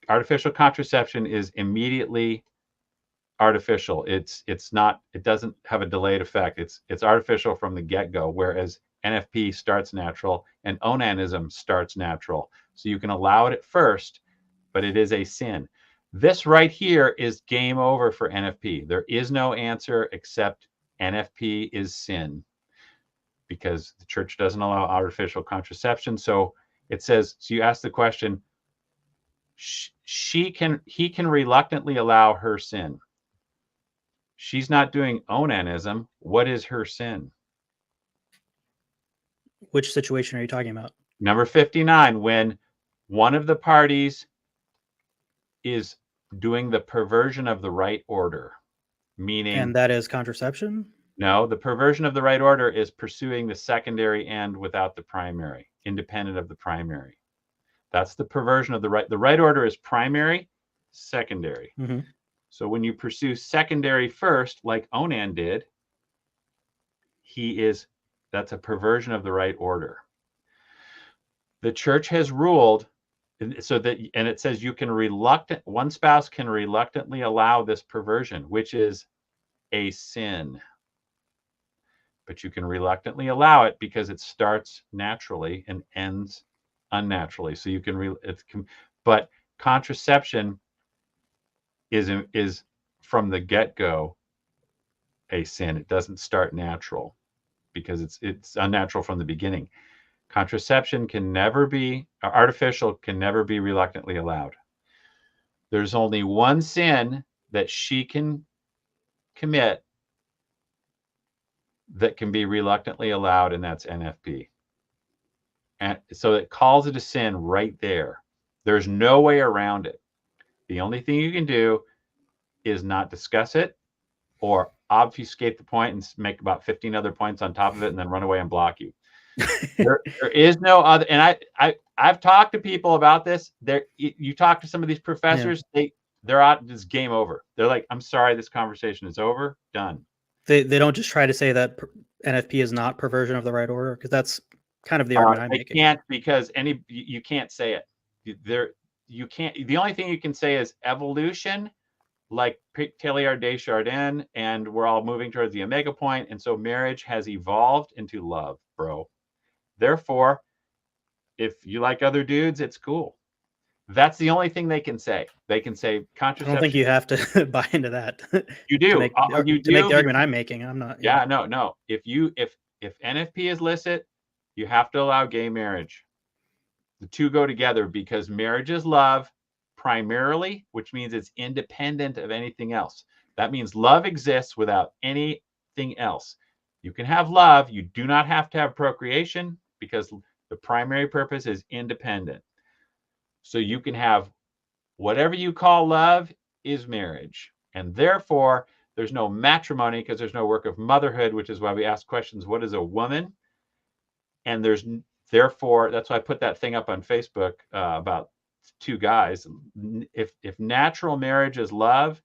[SPEAKER 2] artificial contraception is immediately artificial. It doesn't have a delayed effect. It's artificial from the get-go, whereas NFP starts natural and onanism starts natural. So you can allow it at first, but it is a sin. This right here is game over for NFP. There is no answer except NFP is sin, because the church doesn't allow artificial contraception. So it says, so you ask the question, he can reluctantly allow her sin. She's not doing onanism. What is her sin?
[SPEAKER 3] Which situation are you talking about?
[SPEAKER 2] Number 59, when one of the parties is doing the perversion of the right order, meaning...
[SPEAKER 3] And that is contraception?
[SPEAKER 2] No, the perversion of the right order is pursuing the secondary end without the primary, independent of the primary. That's the perversion of the right. The right order is primary, secondary.
[SPEAKER 3] Mm-hmm.
[SPEAKER 2] So when you pursue secondary first, like Onan did, that's a perversion of the right order. The church has ruled so that, and it says one spouse can reluctantly allow this perversion, which is a sin. But you can reluctantly allow it because it starts naturally and ends unnaturally. So you can, but contraception is from the get-go a sin. It doesn't start natural because it's unnatural from the beginning. Contraception can never be, artificial can never be reluctantly allowed. There's only one sin that she can commit that can be reluctantly allowed, and that's NFP. And so it calls it a sin right there. There's no way around it. The only thing you can do is not discuss it or obfuscate the point and make about 15 other points on top of it and then run away and block you. there is no other. And I've talked to people about this. You talk to some of these professors, they're out. It's game over. They're like, I'm sorry, this conversation is over. Done.
[SPEAKER 3] They don't just try to say that NFP is not perversion of the right order, because that's kind of the argument I'm making.
[SPEAKER 2] They can't, because you can't say it. You can't. The only thing you can say is evolution, like Teilhard de Chardin, and we're all moving towards the omega point, and so marriage has evolved into love, bro. Therefore, if you like other dudes, it's cool. That's the only thing they can say. They can say contraception.
[SPEAKER 3] I don't think you have to buy into that.
[SPEAKER 2] You do.
[SPEAKER 3] to make the argument I'm making. I'm not.
[SPEAKER 2] Yeah, no. If NFP is illicit, you have to allow gay marriage. The two go together because marriage is love primarily, which means it's independent of anything else. That means love exists without anything else. You can have love. You do not have to have procreation because the primary purpose is independent. So you can have whatever you call love is marriage. And therefore, there's no matrimony because there's no work of motherhood, which is why we ask questions, what is a woman? And therefore, that's why I put that thing up on Facebook about two guys. If natural marriage is love,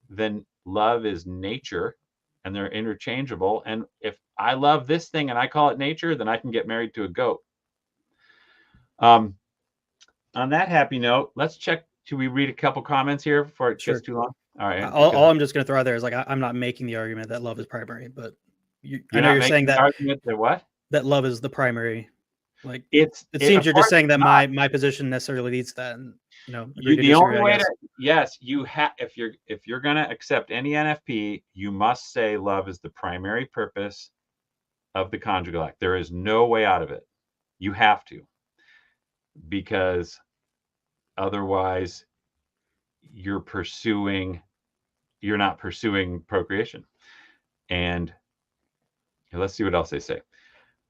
[SPEAKER 2] then love is nature, and they're interchangeable. And if I love this thing and I call it nature, then I can get married to a goat. On that happy note, let's check. Should we read a couple comments here before it gets too long? All right.
[SPEAKER 3] All I'm just going to throw out there is, like, I'm not making the argument that love is primary, but I know you're saying that
[SPEAKER 2] argument that what?
[SPEAKER 3] That love is the primary. Like, it seems you're
[SPEAKER 2] course
[SPEAKER 3] just saying that
[SPEAKER 2] not.
[SPEAKER 3] my position necessarily leads to that, and
[SPEAKER 2] the only way to, yes, you have, if you're going to accept any NFP, you must say love is the primary purpose of the conjugal act. There is no way out of it. You have to, because otherwise you're not pursuing procreation. And let's see what else they say.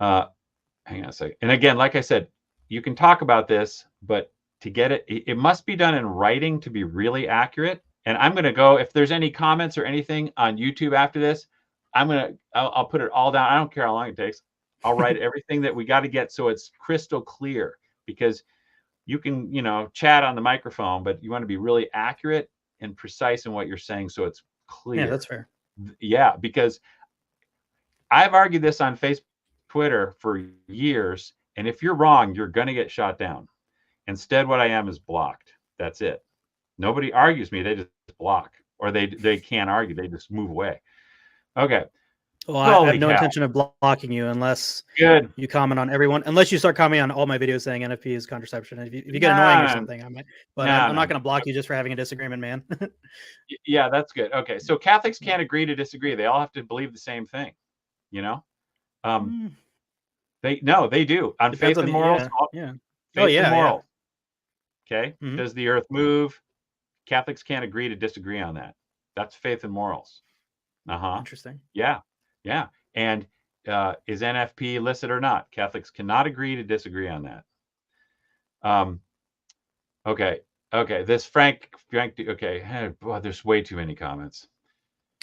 [SPEAKER 2] Hang on a second. And again, like I said, you can talk about this, but to get it must be done in writing to be really accurate. And I'm going to go, if there's any comments or anything on YouTube after this, I'll put it all down. I don't care how long it takes. I'll write everything that we got to get so it's crystal clear, because you can, chat on the microphone, but you want to be really accurate and precise in what you're saying so it's clear.
[SPEAKER 3] Yeah, that's fair.
[SPEAKER 2] Yeah, because I've argued this on Facebook, Twitter for years, and if you're wrong, you're going to get shot down. Instead, what I am is blocked. That's it. Nobody argues me. They just block, or they can't argue. They just move away. Okay.
[SPEAKER 3] Well, I have no intention of blocking you unless you comment on everyone. Unless you start commenting on all my videos saying NFP is contraception. If you get annoying or something, I might. But I'm not going to block you just for having a disagreement, man.
[SPEAKER 2] Yeah, that's good. Okay, so Catholics can't agree to disagree. They all have to believe the same thing. They do on faith and morals.
[SPEAKER 3] Yeah.
[SPEAKER 2] Faith and morals. Yeah. Okay. Mm-hmm. Does the earth move? Catholics can't agree to disagree on that. That's faith and morals.
[SPEAKER 3] Interesting.
[SPEAKER 2] Yeah. Yeah. And is NFP illicit or not? Catholics cannot agree to disagree on that. Okay. This Frank. Okay. Boy, there's way too many comments.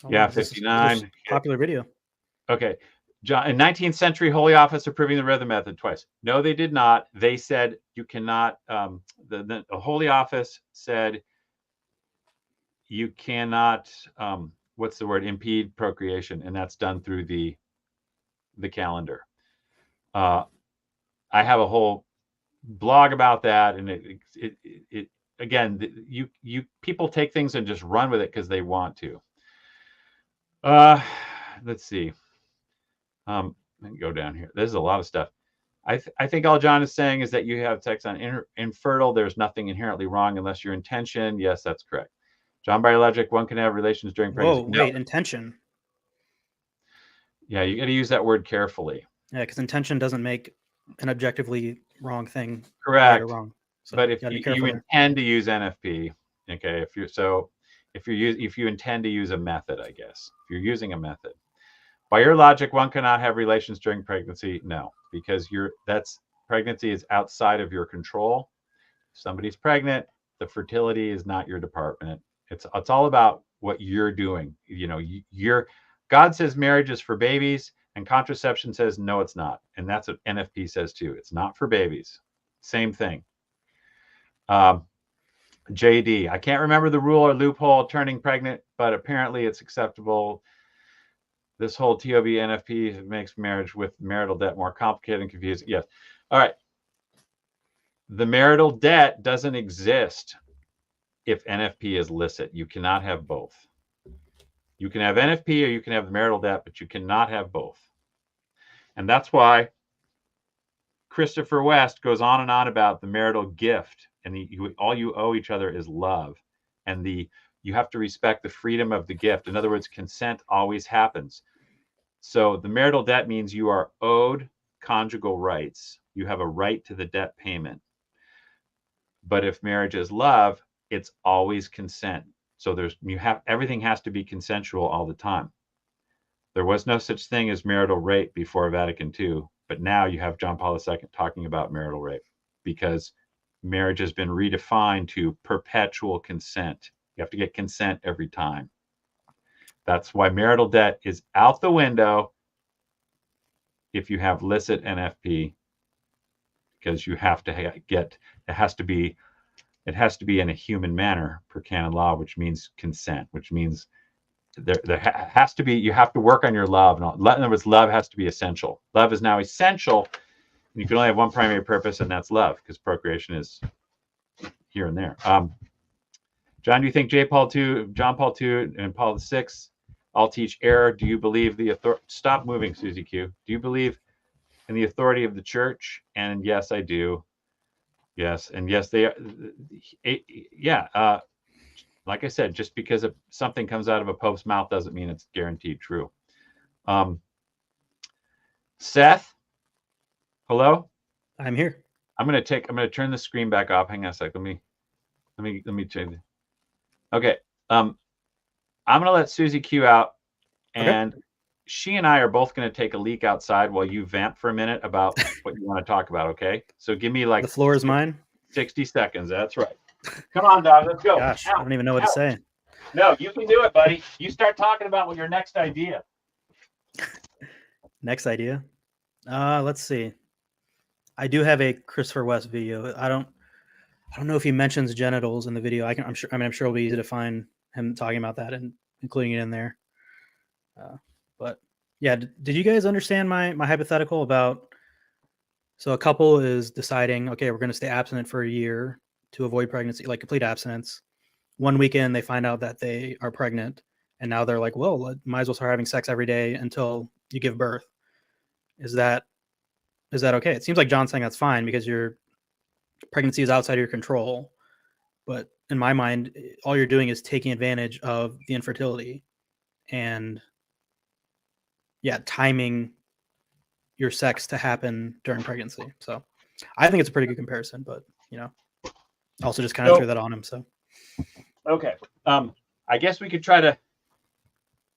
[SPEAKER 2] 59.
[SPEAKER 3] Popular video.
[SPEAKER 2] Okay. John, in 19th century, Holy Office approving the rhythm method twice. No, they did not. They said you cannot. The Holy Office said you cannot. What's the word? Impede procreation, and that's done through the the calendar. I have a whole blog about that, and it again, you people take things and just run with it because they want to. Let's see. Let me go down here. There's a lot of stuff. I think all John is saying is that you have sex on infertile. There's nothing inherently wrong unless your intention. Yes, that's correct. John Biologic, one can have relations during pregnancy.
[SPEAKER 3] Whoa, wait, intention.
[SPEAKER 2] Yeah, you got to use that word carefully.
[SPEAKER 3] Yeah, because intention doesn't make an objectively wrong thing
[SPEAKER 2] Correct.
[SPEAKER 3] right or wrong. So
[SPEAKER 2] but if you intend to use NFP, okay, if you intend to use a method, I guess, if you're using a method, by your logic, one cannot have relations during pregnancy. No, because pregnancy is outside of your control. If somebody's pregnant, the fertility is not your department. It's all about what you're doing. You know, God says marriage is for babies, and contraception says no, it's not. And that's what NFP says too. It's not for babies. Same thing. JD, I can't remember the rule or loophole turning pregnant, but apparently it's acceptable. This whole TOB NFP makes marriage with marital debt more complicated and confusing. Yes. All right. The marital debt doesn't exist if NFP is licit. You cannot have both. You can have NFP or you can have the marital debt, but you cannot have both. And that's why Christopher West goes on and on about the marital gift, and all you owe each other is love, and you have to respect the freedom of the gift. In other words, consent always happens. So the marital debt means you are owed conjugal rights. You have a right to the debt payment. But if marriage is love, it's always consent. So everything has to be consensual all the time. There was no such thing as marital rape before Vatican II, but now you have John Paul II talking about marital rape because marriage has been redefined to perpetual consent. You have to get consent every time. That's why marital debt is out the window if you have licit NFP, because you have to it has to be in a human manner per canon law, which means consent, which means there has to be, you have to work on your love. In other words, love has to be essential. Love is now essential. You can only have one primary purpose, and that's love, because procreation is here and there. John, do you think John Paul II, and Paul VI all teach error? Do you believe stop moving, Susie Q. Do you believe in the authority of the church? And yes, I do. Yes, and yes, they are. Yeah. Like I said, just because something comes out of a pope's mouth doesn't mean it's guaranteed true. Seth, hello.
[SPEAKER 3] I'm here.
[SPEAKER 2] I'm gonna turn the screen back off. Hang on a sec. Let me change it. Okay. I'm gonna let Susie Q out, and she and I are both gonna take a leak outside while you vamp for a minute about what you want to talk about. Okay. So give me
[SPEAKER 3] the floor is mine.
[SPEAKER 2] 60 seconds. That's right. Come on, Dog. Let's go.
[SPEAKER 3] Gosh, I don't even know what to say.
[SPEAKER 2] No, you can do it, buddy. You start talking about your next idea.
[SPEAKER 3] Next idea. Let's see. I do have a Christopher West video. I don't know if he mentions genitals in the video. I'm sure it'll be easy to find him talking about that and including it in there. But yeah, did you guys understand my hypothetical about? So a couple is deciding, okay, we're going to stay abstinent for a year to avoid pregnancy, like complete abstinence. One weekend they find out that they are pregnant, and now they're like, well, might as well start having sex every day until you give birth. Is that okay? It seems like John's saying that's fine because your pregnancy is outside of your control. But in my mind, all you're doing is taking advantage of the infertility and timing your sex to happen during pregnancy. So I think it's a pretty good comparison, but also just kind of threw that on him. So
[SPEAKER 2] okay. I guess we could try to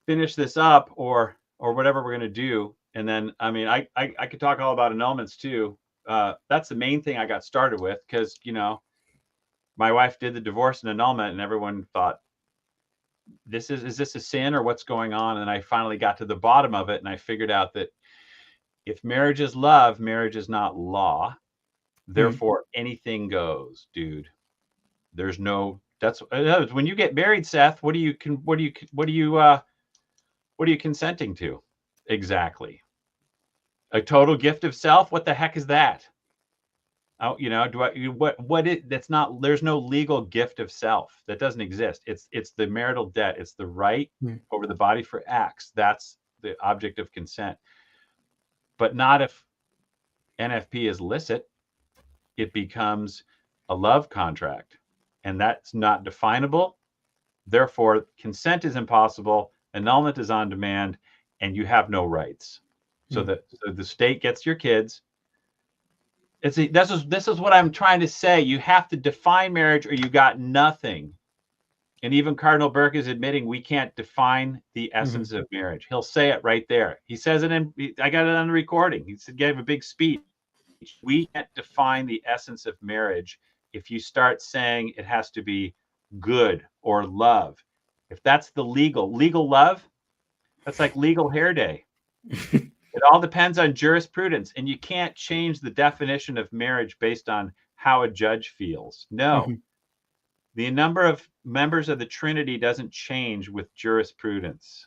[SPEAKER 2] finish this up or whatever we're going to do. And then, I mean, I could talk all about annulments too. That's the main thing I got started with because, my wife did the divorce and annulment and everyone thought, is this a sin or what's going on? And I finally got to the bottom of it. And I figured out that if marriage is love, marriage is not law. Therefore, anything goes, dude. There's no. That's when you get married, Seth. What are you consenting to? Exactly. A total gift of self? What the heck is that? Oh, that's not, there's no legal gift of self. That doesn't exist. It's the marital debt. It's the right over the body for acts. That's the object of consent. But not if NFP is licit. It becomes a love contract, and that's not definable. Therefore, consent is impossible, annulment is on demand, and you have no rights. So the state gets your kids. This is what I'm trying to say. You have to define marriage, or you got nothing. And even Cardinal Burke is admitting we can't define the essence of marriage. He'll say it right there. He says it I got it on the recording. He gave a big speech. We can't define the essence of marriage if you start saying it has to be good or love. If that's the legal love, that's like legal hair day. It all depends on jurisprudence, and you can't change the definition of marriage based on how a judge feels. No. The number of members of the Trinity doesn't change with jurisprudence.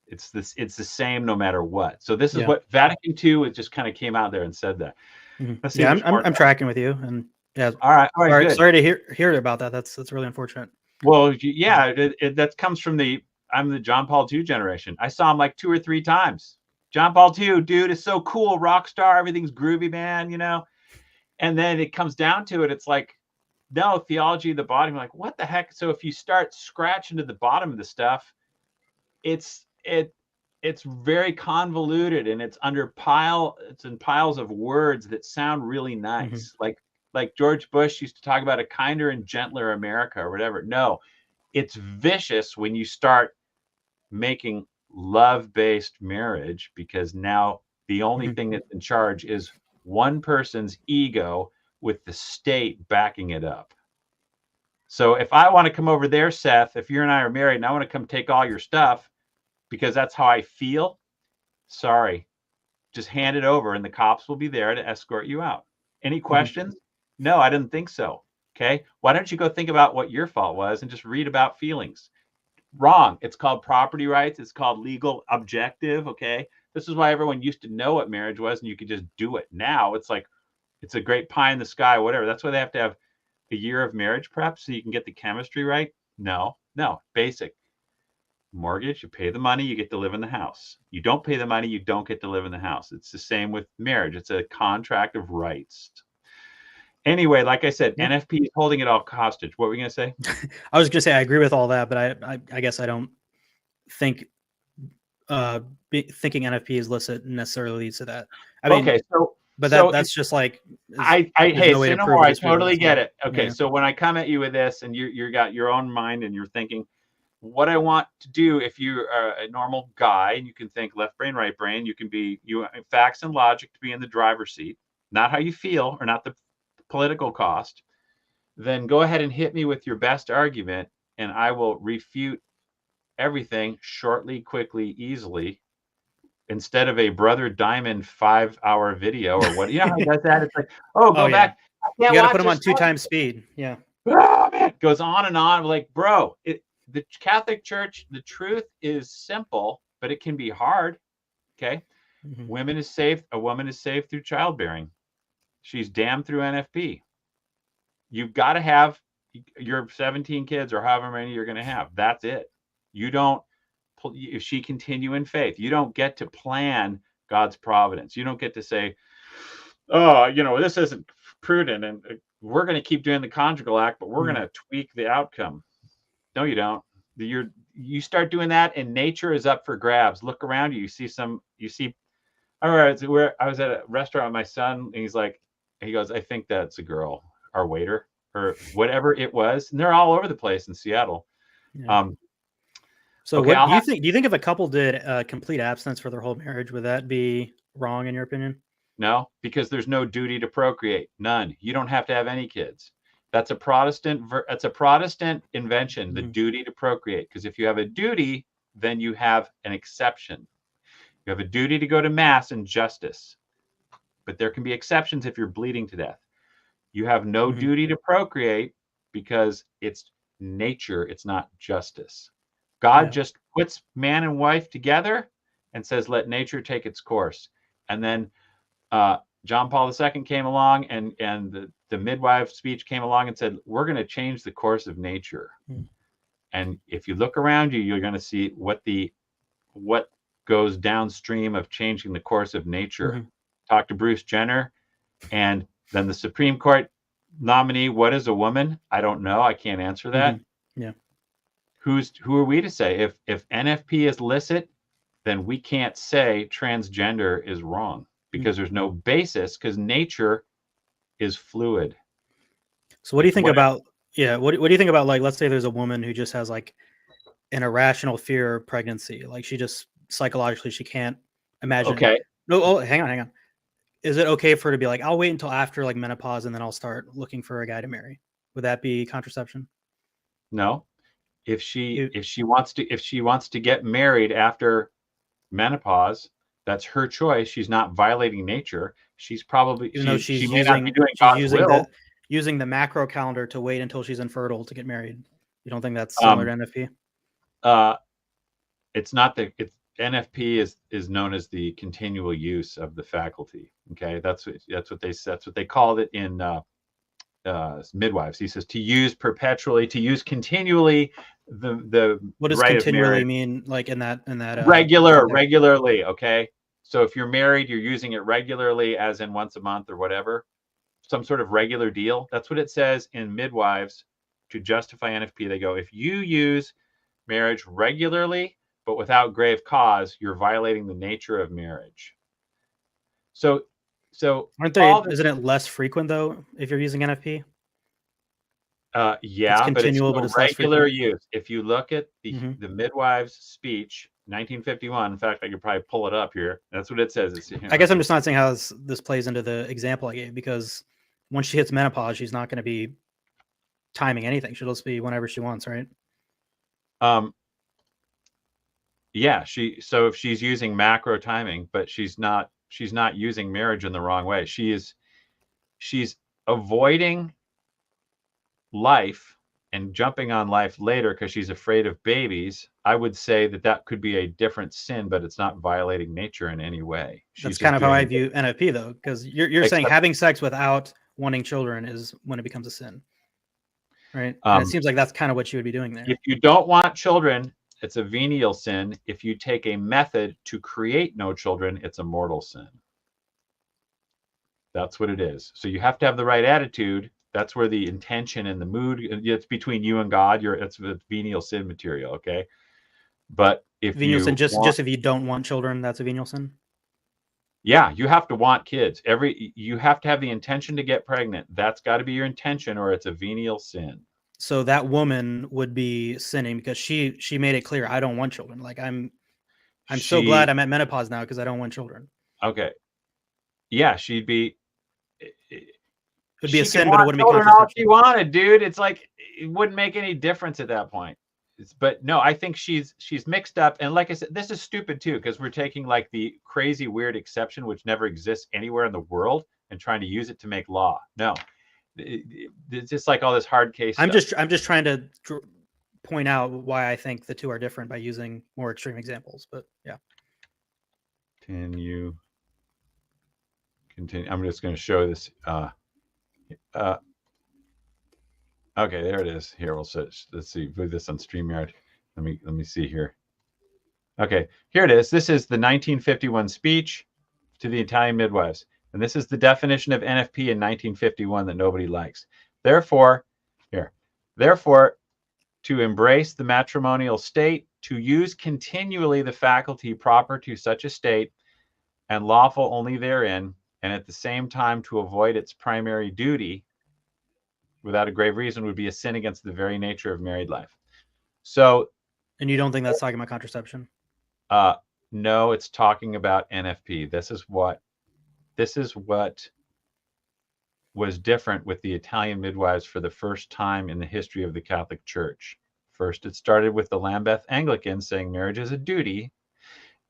[SPEAKER 2] It's the same no matter what. So this is what Vatican II, it just kind of came out there and said that.
[SPEAKER 3] Yeah, I'm tracking with you, and yeah.
[SPEAKER 2] All right, good.
[SPEAKER 3] Sorry to hear about that. That's really unfortunate.
[SPEAKER 2] Well, yeah, that comes from I'm the John Paul II generation. I saw him like 2 or 3 times. John Paul II, dude, is so cool, rock star, everything's groovy, man, And then it comes down to it, it's like, no, theology of the body. I'm like, what the heck? So if you start scratching to the bottom of the stuff, it's very convoluted, and it's in piles of words that sound really nice. Like George Bush used to talk about a kinder and gentler America or whatever. No, it's vicious when you start making love-based marriage, because now the only thing that's in charge is one person's ego with the state backing it up. So if I want to come over there, Seth, if you and I are married and I want to come take all your stuff because that's how I feel, sorry, just hand it over and the cops will be there to escort you out. Any questions? No, I didn't think so. Okay. Why don't you go think about what your fault was and just read about feelings? Wrong. It's called property rights. It's called legal objective. Okay. This is why everyone used to know what marriage was and you could just do it. Now it's like, it's a great pie in the sky, whatever. That's why they have to have a year of marriage prep so you can get the chemistry right. No, basic. Mortgage, you pay the money, you get to live in the house. You don't pay the money, you don't get to live in the house. It's the same with marriage. It's a contract of rights. Anyway, like I said, NFP is holding it all hostage. What were we going to say?
[SPEAKER 3] I was going to say I agree with all that, but I guess I don't think thinking NFP is licit necessarily leads to that. I mean,
[SPEAKER 2] okay,
[SPEAKER 3] but that's just like
[SPEAKER 2] I totally get it. Okay, so when I come at you with this, and you got your own mind and you're thinking, what I want to do, if you are a normal guy and you can think left brain, right brain, you can be facts and logic to be in the driver's seat, not how you feel or not the political cost. Then go ahead and hit me with your best argument, and I will refute everything shortly, quickly, easily. Instead of a Brother Diamond 5-hour video or what, how he does that? It's like, go back.
[SPEAKER 3] You got to put him on 2 times speed. Yeah.
[SPEAKER 2] Oh, man. It goes on and on. Like, bro, the Catholic Church, the truth is simple, but it can be hard. Okay. A woman is saved through childbearing. She's damned through NFP. You've got to have your 17 kids or however many you're going to have. That's it. If she continue in faith, you don't get to plan God's providence. You don't get to say, oh, this isn't prudent and we're going to keep doing the conjugal act, but we're going to tweak the outcome. No, you don't. You start doing that and nature is up for grabs. Look around you. I was at a restaurant with my son and he goes, I think that's a girl, our waiter or whatever it was. And they're all over the place in Seattle.
[SPEAKER 3] Yeah. So okay, do you think if a couple did complete abstinence for their whole marriage, would that be wrong in your opinion?
[SPEAKER 2] No, because there's no duty to procreate. None. You don't have to have any kids. That's a Protestant invention, the duty to procreate. Because if you have a duty, then you have an exception. You have a duty to go to mass and justice. But there can be exceptions if you're bleeding to death. You have no duty to procreate because it's nature, it's not justice. God just puts man and wife together and says, let nature take its course. And then John Paul II came along, and the midwife speech came along and said, we're going to change the course of nature. And if you look around you, you're going to see what goes downstream of changing the course of nature. Talk to Bruce Jenner, and then the Supreme Court nominee. What is a woman? I don't know. I can't answer that.
[SPEAKER 3] Yeah.
[SPEAKER 2] Who are we to say? If NFP is licit, then we can't say transgender is wrong, because there's no basis, because nature is fluid.
[SPEAKER 3] So what do you think about, what do you think about, like, let's say there's a woman who just has like an irrational fear of pregnancy, like she just psychologically, she can't imagine.
[SPEAKER 2] Okay.
[SPEAKER 3] No, hang on. Is it okay for her to be like, I'll wait until after like menopause and then I'll start looking for a guy to marry? Would that be contraception?
[SPEAKER 2] No. If she wants to get married after menopause, that's her choice. She's not violating nature. She's probably, she may not be doing God's will.
[SPEAKER 3] Using the macro calendar to wait until she's infertile to get married. You don't think that's similar to NFP?
[SPEAKER 2] It's not NFP is known as the continual use of the faculty. Okay, that's what they called it in midwives. He says to use perpetually, to use continually the
[SPEAKER 3] what does
[SPEAKER 2] right
[SPEAKER 3] continually mean, like in that
[SPEAKER 2] regularly. Okay, so if you're married, you're using it regularly, as in once a month or whatever, some sort of regular deal. That's what it says in midwives to justify NFP. They go, if you use marriage regularly but without grave cause, you're violating the nature of marriage. So
[SPEAKER 3] aren't they? Isn't it less frequent though if you're using NFP?
[SPEAKER 2] Yeah,
[SPEAKER 3] it's continual,
[SPEAKER 2] but it's regular use. If you look at the midwife's speech, 1951. In fact, I could probably pull it up here. That's what it says.
[SPEAKER 3] I guess I'm just not saying how this plays into the example I gave, because once she hits menopause, she's not going to be timing anything. She'll just be whenever she wants, right?
[SPEAKER 2] Yeah, so if she's using macro timing, but she's not using marriage in the wrong way. She's avoiding life and jumping on life later because she's afraid of babies. I would say that could be a different sin, but it's not violating nature in any way.
[SPEAKER 3] That's kind of how I view NFP though, because you're saying having sex without wanting children is when it becomes a sin, right? And it seems like that's kind of what you would be doing there.
[SPEAKER 2] If you don't want children, it's a venial sin. If you take a method to create no children, it's a mortal sin. That's what it is. So you have to have the right attitude. That's where the intention and the mood, it's between you and God. It's venial sin material, okay? But if
[SPEAKER 3] venial sin, just if you don't want children, that's a venial sin?
[SPEAKER 2] Yeah, you have to want kids. You have to have the intention to get pregnant. That's got to be your intention, or it's a venial sin.
[SPEAKER 3] So that woman would be sinning because she made it clear, I don't want children. Like I'm so glad I'm at menopause now because I don't want children.
[SPEAKER 2] Okay. Yeah, she'd be.
[SPEAKER 3] It'd be a sin, but it wouldn't be
[SPEAKER 2] contraception. All she wanted, dude. It's like it wouldn't make any difference at that point. But no, I think she's mixed up. And like I said, this is stupid too, because we're taking like the crazy weird exception which never exists anywhere in the world and trying to use it to make law. No, it's just like all this hard case
[SPEAKER 3] I'm just trying to point out why I think the two are different by using more extreme examples. But yeah.
[SPEAKER 2] Continue. I'm just going to show this. Okay, there it is. Here, let's see. Put this on StreamYard. Let me see here. Okay, here it is. This is the 1951 speech to the Italian midwives, and this is the definition of NFP in 1951 that nobody likes. Therefore, to embrace the matrimonial state, to use continually the faculty proper to such a state, and lawful only therein, and at the same time to avoid its primary duty without a grave reason, would be a sin against the very nature of married life. So,
[SPEAKER 3] and you don't think that's talking about contraception?
[SPEAKER 2] No, it's talking about NFP. This is what was different with the Italian midwives for the first time in the history of the Catholic Church. First, it started with the Lambeth Anglicans saying marriage is a duty.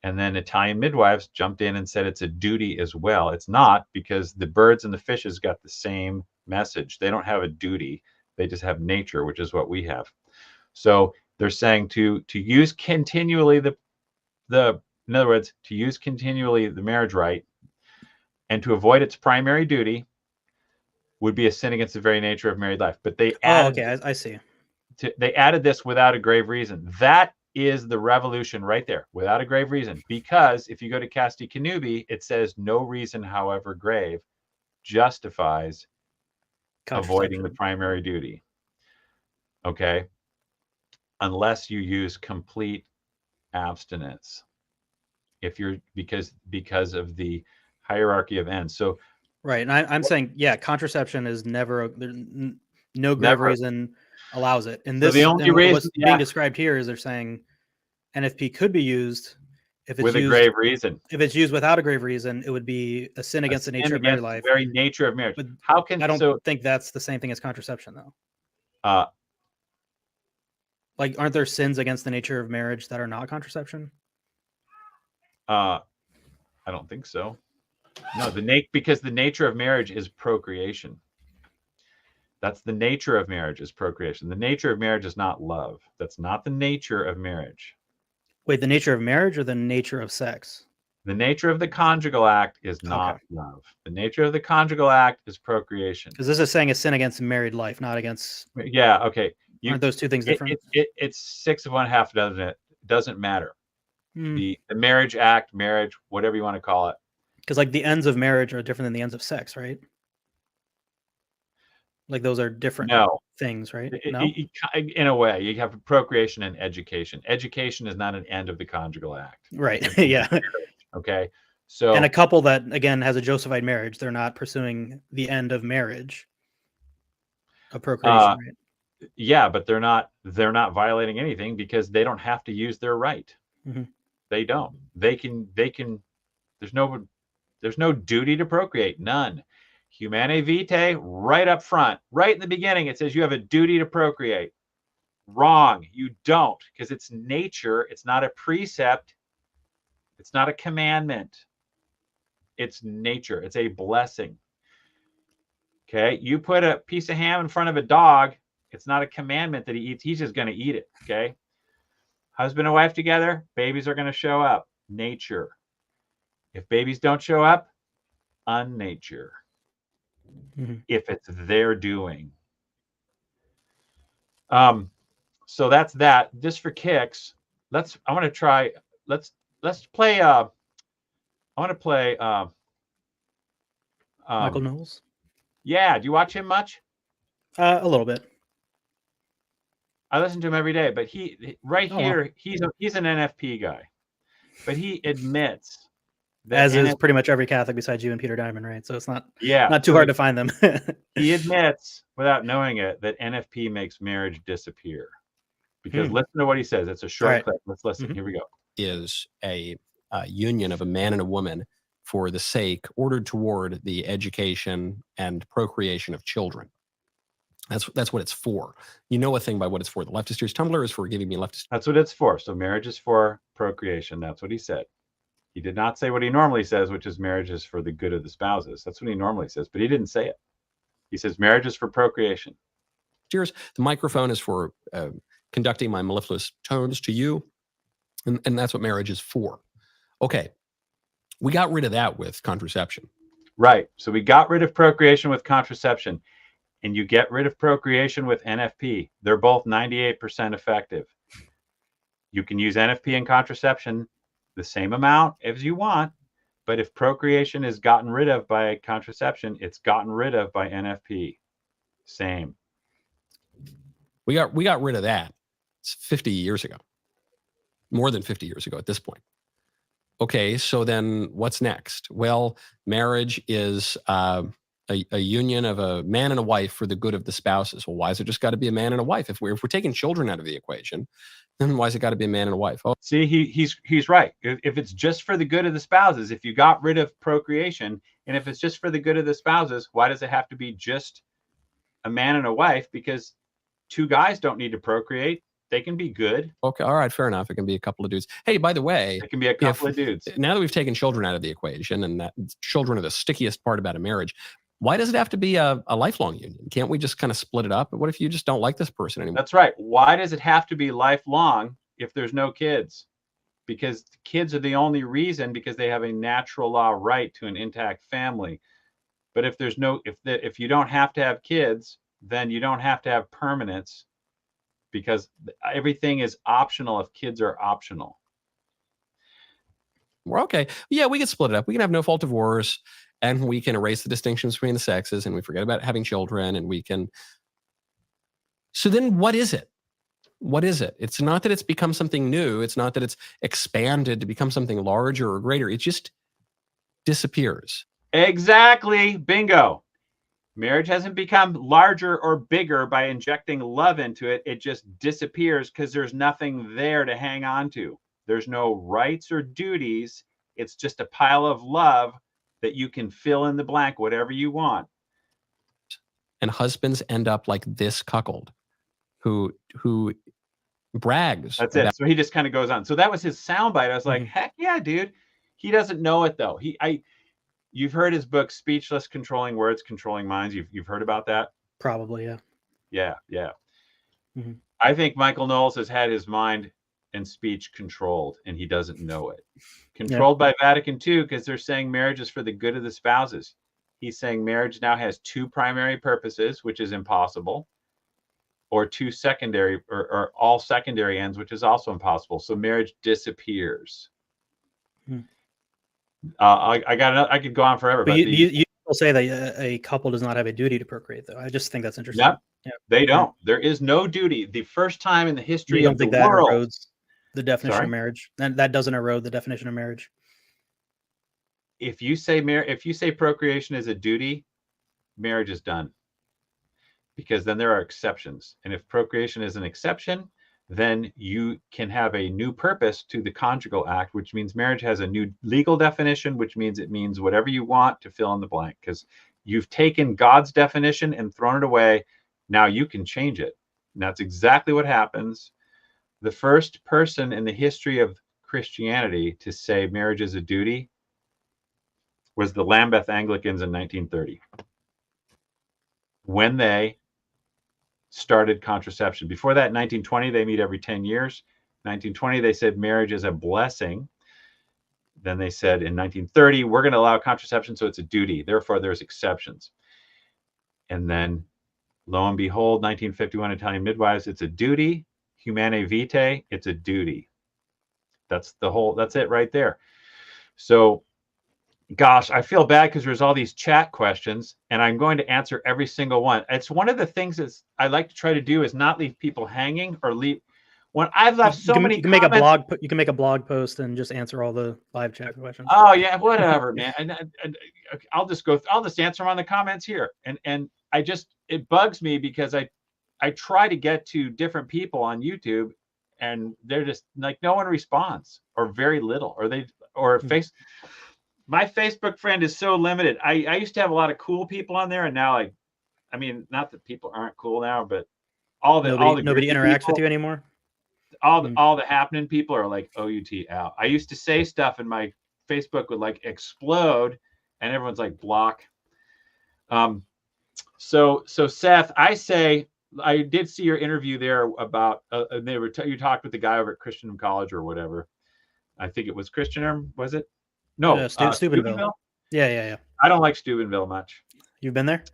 [SPEAKER 2] And then Italian midwives jumped in and said it's a duty as well. It's not, because the birds and the fishes got the same message. They don't have a duty. They just have nature, which is what we have. So they're saying to use continually the in other words, to use continually the marriage rite and to avoid its primary duty would be a sin against the very nature of married life. But they added,
[SPEAKER 3] I see.
[SPEAKER 2] They added this without a grave reason. That is the revolution right there, without a grave reason. Because if you go to Casti Connubii, it says no reason, however grave, justifies avoiding the primary duty. Okay, unless you use complete abstinence. If you're because of the hierarchy of ends. So
[SPEAKER 3] right, and I'm saying, yeah, contraception is never no grave reason allows it. And this,
[SPEAKER 2] so the only reason
[SPEAKER 3] what's being described here is they're saying NFP could be used if it's
[SPEAKER 2] with
[SPEAKER 3] used,
[SPEAKER 2] a grave reason.
[SPEAKER 3] If it's used without a grave reason, it would be a sin against the nature of married life.
[SPEAKER 2] The very nature of marriage.
[SPEAKER 3] But
[SPEAKER 2] how can
[SPEAKER 3] I don't think that's the same thing as contraception, though. Like, aren't there sins against the nature of marriage that are not contraception?
[SPEAKER 2] I don't think so. No, because the nature of marriage is procreation. That's the nature of marriage, is procreation. The nature of marriage is not love. That's not the nature of marriage.
[SPEAKER 3] Wait, the nature of marriage or the nature of sex?
[SPEAKER 2] The nature of the conjugal act is not love. The nature of the conjugal act is procreation. Because
[SPEAKER 3] this is saying a sin against married life, not against.
[SPEAKER 2] Yeah. Okay.
[SPEAKER 3] Aren't those two things different?
[SPEAKER 2] It's 6 of one, half a dozen. It doesn't matter. The marriage act, marriage, whatever you want to call it.
[SPEAKER 3] Because like the ends of marriage are different than the ends of sex, right? Like those are different things, right? No?
[SPEAKER 2] In a way, you have procreation and education. Education is not an end of the conjugal act.
[SPEAKER 3] Right. Yeah.
[SPEAKER 2] Okay. So,
[SPEAKER 3] and a couple that, again, has a Josephite marriage, they're not pursuing the end of marriage, of procreation, right?
[SPEAKER 2] Yeah, but they're not violating anything because they don't have to use their right.
[SPEAKER 3] Mm-hmm.
[SPEAKER 2] They don't. They can. There's no duty to procreate. None. Humanae Vitae, right up front, right in the beginning, it says you have a duty to procreate. Wrong. You don't, because it's nature. It's not a precept. It's not a commandment. It's nature. It's a blessing. Okay. You put a piece of ham in front of a dog. It's not a commandment that he eats. He's just going to eat it. Okay. Husband and wife together, babies are going to show up. Nature. If babies don't show up, unnature. Mm-hmm. If it's their doing. So that's that. Just for kicks, let's play I want to play
[SPEAKER 3] Michael Knowles.
[SPEAKER 2] Yeah, do you watch him much?
[SPEAKER 3] A little bit.
[SPEAKER 2] I listen to him every day, but he's an NFP guy. But he admits
[SPEAKER 3] as is pretty much every Catholic besides you and Peter Diamond, right? So it's not too hard to find them.
[SPEAKER 2] He admits, without knowing it, that NFP makes marriage disappear. Because listen to what he says. It's a short clip. Let's listen. Mm-hmm. Here we go.
[SPEAKER 4] Is a union of a man and a woman for the sake ordered toward the education and procreation of children. That's what it's for. You know a thing by what it's for. The Leftist Tears Tumblr is for giving me leftist.
[SPEAKER 2] That's what it's for. So marriage is for procreation. That's what he said. He did not say what he normally says, which is marriage is for the good of the spouses. That's what he normally says, but he didn't say it. He says marriage is for procreation.
[SPEAKER 4] Cheers. The microphone is for conducting my mellifluous tones to you, and that's what marriage is for. Okay. We got rid of that with contraception.
[SPEAKER 2] Right. So we got rid of procreation with contraception. And you get rid of procreation with NFP. They're both 98% effective. You can use NFP and contraception the same amount as you want, but if procreation is gotten rid of by contraception, it's gotten rid of by NFP. Same.
[SPEAKER 4] We got rid of that. It's 50 years ago. More than 50 years ago at this point. Okay, so then what's next? Well, marriage is a union of a man and a wife for the good of the spouses. Well, why has it just got to be a man and a wife? If we're taking children out of the equation, then why has it got to be a man and a wife? Oh.
[SPEAKER 2] See, he's right. If it's just for the good of the spouses, if you got rid of procreation, and if it's just for the good of the spouses, why does it have to be just a man and a wife? Because two guys don't need to procreate. They can be good.
[SPEAKER 4] Okay, all right, fair enough. It can be a couple of dudes. Hey, by the way,
[SPEAKER 2] it can be a couple of dudes.
[SPEAKER 4] Now that we've taken children out of the equation, and that children are the stickiest part about a marriage, why does it have to be a lifelong union? Can't we just kind of split it up? What if you just don't like this person anymore?
[SPEAKER 2] That's right. Why does it have to be lifelong if there's no kids? because kids are the only reason, because they have a natural law right to an intact family. But if there's no, if you don't have to have kids, then you don't have to have permanence, because everything is optional if kids are optional.
[SPEAKER 4] We're okay. Yeah, we can split it up. We can have no fault divorce, and we can erase the distinctions between the sexes, and we forget about having children, and we can. So then what is it? What is it? It's not that it's become something new. It's not that it's expanded to become something larger or greater. It just disappears.
[SPEAKER 2] Exactly. Bingo. Marriage hasn't become larger or bigger by injecting love into it. It just disappears because there's nothing there to hang on to. There's no rights or duties. It's just a pile of love that you can fill in the blank, whatever you want.
[SPEAKER 4] And husbands end up like this cuckold who brags.
[SPEAKER 2] That's it. So he just kind of goes on. So that was his soundbite. I was like, heck yeah, dude. He doesn't know it though. You've heard his book, Speechless, Controlling Words, Controlling Minds. You've heard about that?
[SPEAKER 3] Probably, yeah.
[SPEAKER 2] Yeah. I think Michael Knowles has had his mind and speech controlled, and he doesn't know it. Controlled by Vatican II, because they're saying marriage is for the good of the spouses. He's saying marriage now has two primary purposes, which is impossible, or two secondary, or all secondary ends, which is also impossible. So marriage disappears. I could go on forever.
[SPEAKER 3] But you will say that a couple does not have a duty to procreate, though. I just think that's interesting.
[SPEAKER 2] Yeah, they don't. There is no duty. The first time in the history of the world.
[SPEAKER 3] Erodes the definition of marriage, and that doesn't erode the definition of marriage.
[SPEAKER 2] If you say procreation is a duty, marriage is done. Because then there are exceptions. And if procreation is an exception, then you can have a new purpose to the conjugal act, which means marriage has a new legal definition, which means it means whatever you want to fill in the blank, because you've taken God's definition and thrown it away. Now you can change it. And that's exactly what happens. The first person in the history of Christianity to say marriage is a duty was the Lambeth Anglicans in 1930, when they started contraception. Before that, in 1920, they meet every 10 years. 1920, they said marriage is a blessing. Then they said in 1930, we're going to allow contraception, so it's a duty. Therefore, there's exceptions. And then, lo and behold, 1951, Italian midwives, it's a duty. Humanae Vitae, it's a duty. That's it right there. So, gosh, I feel bad because there's all these chat questions, and I'm going to answer every single one. It's one of the things that I like to try to do is not leave people hanging or leave. When I've left so many,
[SPEAKER 3] you can make a blog. You can make a blog post and just answer all the live chat questions.
[SPEAKER 2] Oh yeah, whatever, man. And I'll just answer them on the comments here. And it bugs me because I try to get to different people on YouTube, and they're just like, no one responds, or very little, my Facebook friend is so limited. I used to have a lot of cool people on there, and now I mean, not that people aren't cool now, but nobody
[SPEAKER 3] interacts with you anymore.
[SPEAKER 2] All the happening people are like OUT out. I used to say stuff, and my Facebook would like explode, and everyone's like block. So Seth, I did see your interview there about you talked with the guy over at Christian College or whatever. I think it was Christian, was it? No,
[SPEAKER 3] Steubenville. Yeah.
[SPEAKER 2] I don't like Steubenville much.
[SPEAKER 3] You've been there?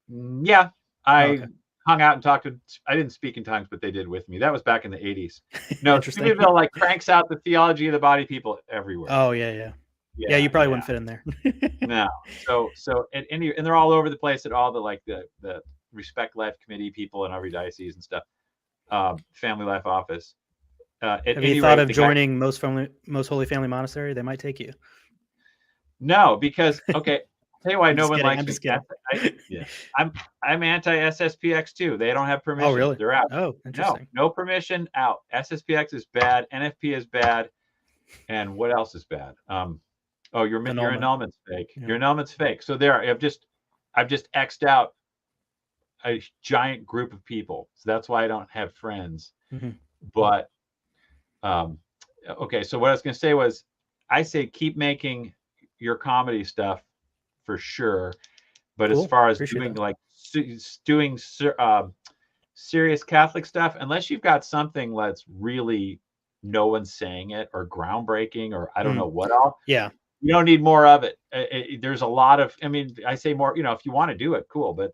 [SPEAKER 2] Yeah, I hung out and talked to. I didn't speak in tongues, but they did with me. That was back in the 80s. No, Steubenville like cranks out the theology of the body people everywhere.
[SPEAKER 3] Oh yeah. You probably wouldn't fit in there.
[SPEAKER 2] No. So and they're all over the place at all the Respect Life Committee people in every diocese and stuff. Family Life Office.
[SPEAKER 3] Have you thought of joining Most Holy Family Monastery? They might take you.
[SPEAKER 2] No, because I'll tell you why no one likes
[SPEAKER 3] I'm
[SPEAKER 2] me.
[SPEAKER 3] just kidding.
[SPEAKER 2] I'm anti-SSPX too. They don't have permission.
[SPEAKER 3] Oh, really?
[SPEAKER 2] They're out.
[SPEAKER 3] Oh, interesting.
[SPEAKER 2] No permission, out. SSPX is bad. NFP is bad. And what else is bad? Your annulment's fake. Yeah. Your annulment's fake. So there, I've just X'd out a giant group of people. So that's why I don't have friends.
[SPEAKER 3] Mm-hmm.
[SPEAKER 2] But so what I was going to say was, I say keep making your comedy stuff for sure, but cool. As far as doing serious Catholic stuff, unless you've got something that's really no one's saying it or groundbreaking or I don't know what all.
[SPEAKER 3] Yeah.
[SPEAKER 2] You don't need more of it. There's a lot of, I mean, I say more, you know, if you want to do it, cool. But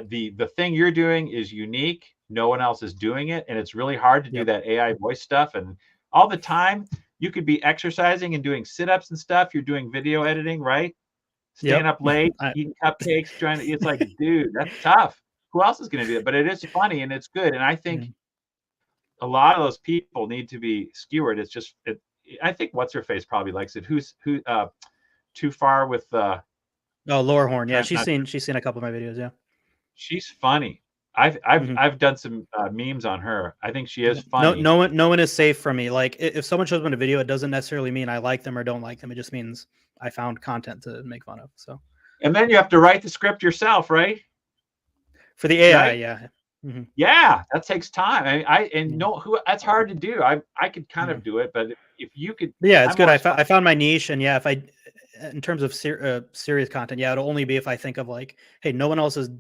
[SPEAKER 2] the thing you're doing is unique. No one else is doing it. And it's really hard to do that AI voice stuff. And all the time you could be exercising and doing sit-ups and stuff. You're doing video editing, right? Staying up late, eating cupcakes, trying to, it's like, dude, that's tough. Who else is going to do it? But it is funny and it's good. And I think a lot of those people need to be skewered. It's just, I think what's her face probably likes it. Who Too Far with
[SPEAKER 3] Laura Horn. Yeah, she's seen a couple of my videos. Yeah,
[SPEAKER 2] she's funny. I've done some memes on her. I think she is funny.
[SPEAKER 3] No one is safe from me. Like if someone shows me a video, it doesn't necessarily mean I like them or don't like them. It just means I found content to make fun of. So, and
[SPEAKER 2] then you have to write the script yourself, right?
[SPEAKER 3] For the AI,
[SPEAKER 2] right?
[SPEAKER 3] Yeah.
[SPEAKER 2] Yeah, that takes time. That's hard to do. I could kind of do it, but if you could,
[SPEAKER 3] it's good. I found my niche, and if I, in terms of serious content, it'll only be if I think of like, hey, no one else has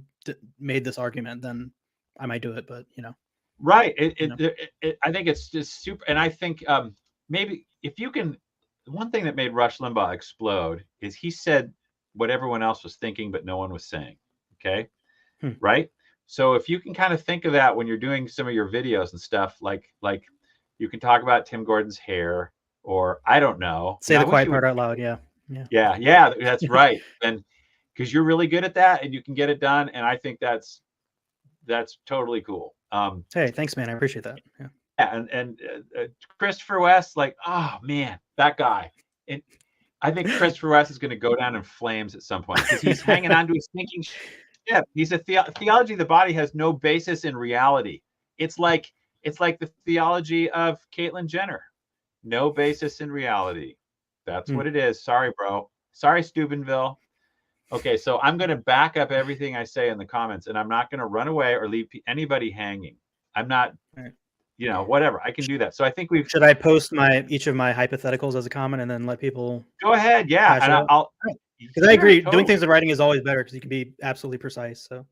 [SPEAKER 3] made this argument, then I might do it. But
[SPEAKER 2] right. I think it's just super, and I think maybe if you can, one thing that made Rush Limbaugh explode is he said what everyone else was thinking, but no one was saying. Okay, right. So if you can kind of think of that when you're doing some of your videos and stuff, like you can talk about Tim Gordon's hair, or I don't know,
[SPEAKER 3] say the quiet part out loud.
[SPEAKER 2] Yeah, that's right. And because you're really good at that and you can get it done, and I think that's totally cool.
[SPEAKER 3] Hey, thanks, man. I appreciate that. Yeah.
[SPEAKER 2] And Christopher West, like, oh man, that guy. And I think Christopher West is going to go down in flames at some point because he's hanging on to his thinking. Yeah, he's a theology of the body has no basis in reality. It's like the theology of Caitlyn Jenner, no basis in reality. That's what it is. Sorry, bro. Sorry, Steubenville. Okay, so I'm going to back up everything I say in the comments, and I'm not going to run away or leave anybody hanging. I'm not, whatever. I can do that. So I think
[SPEAKER 3] should I post each of my hypotheticals as a comment and then let people
[SPEAKER 2] go ahead? Yeah, and I'll.
[SPEAKER 3] Because I agree, doing things in writing is always better because you can be absolutely precise. So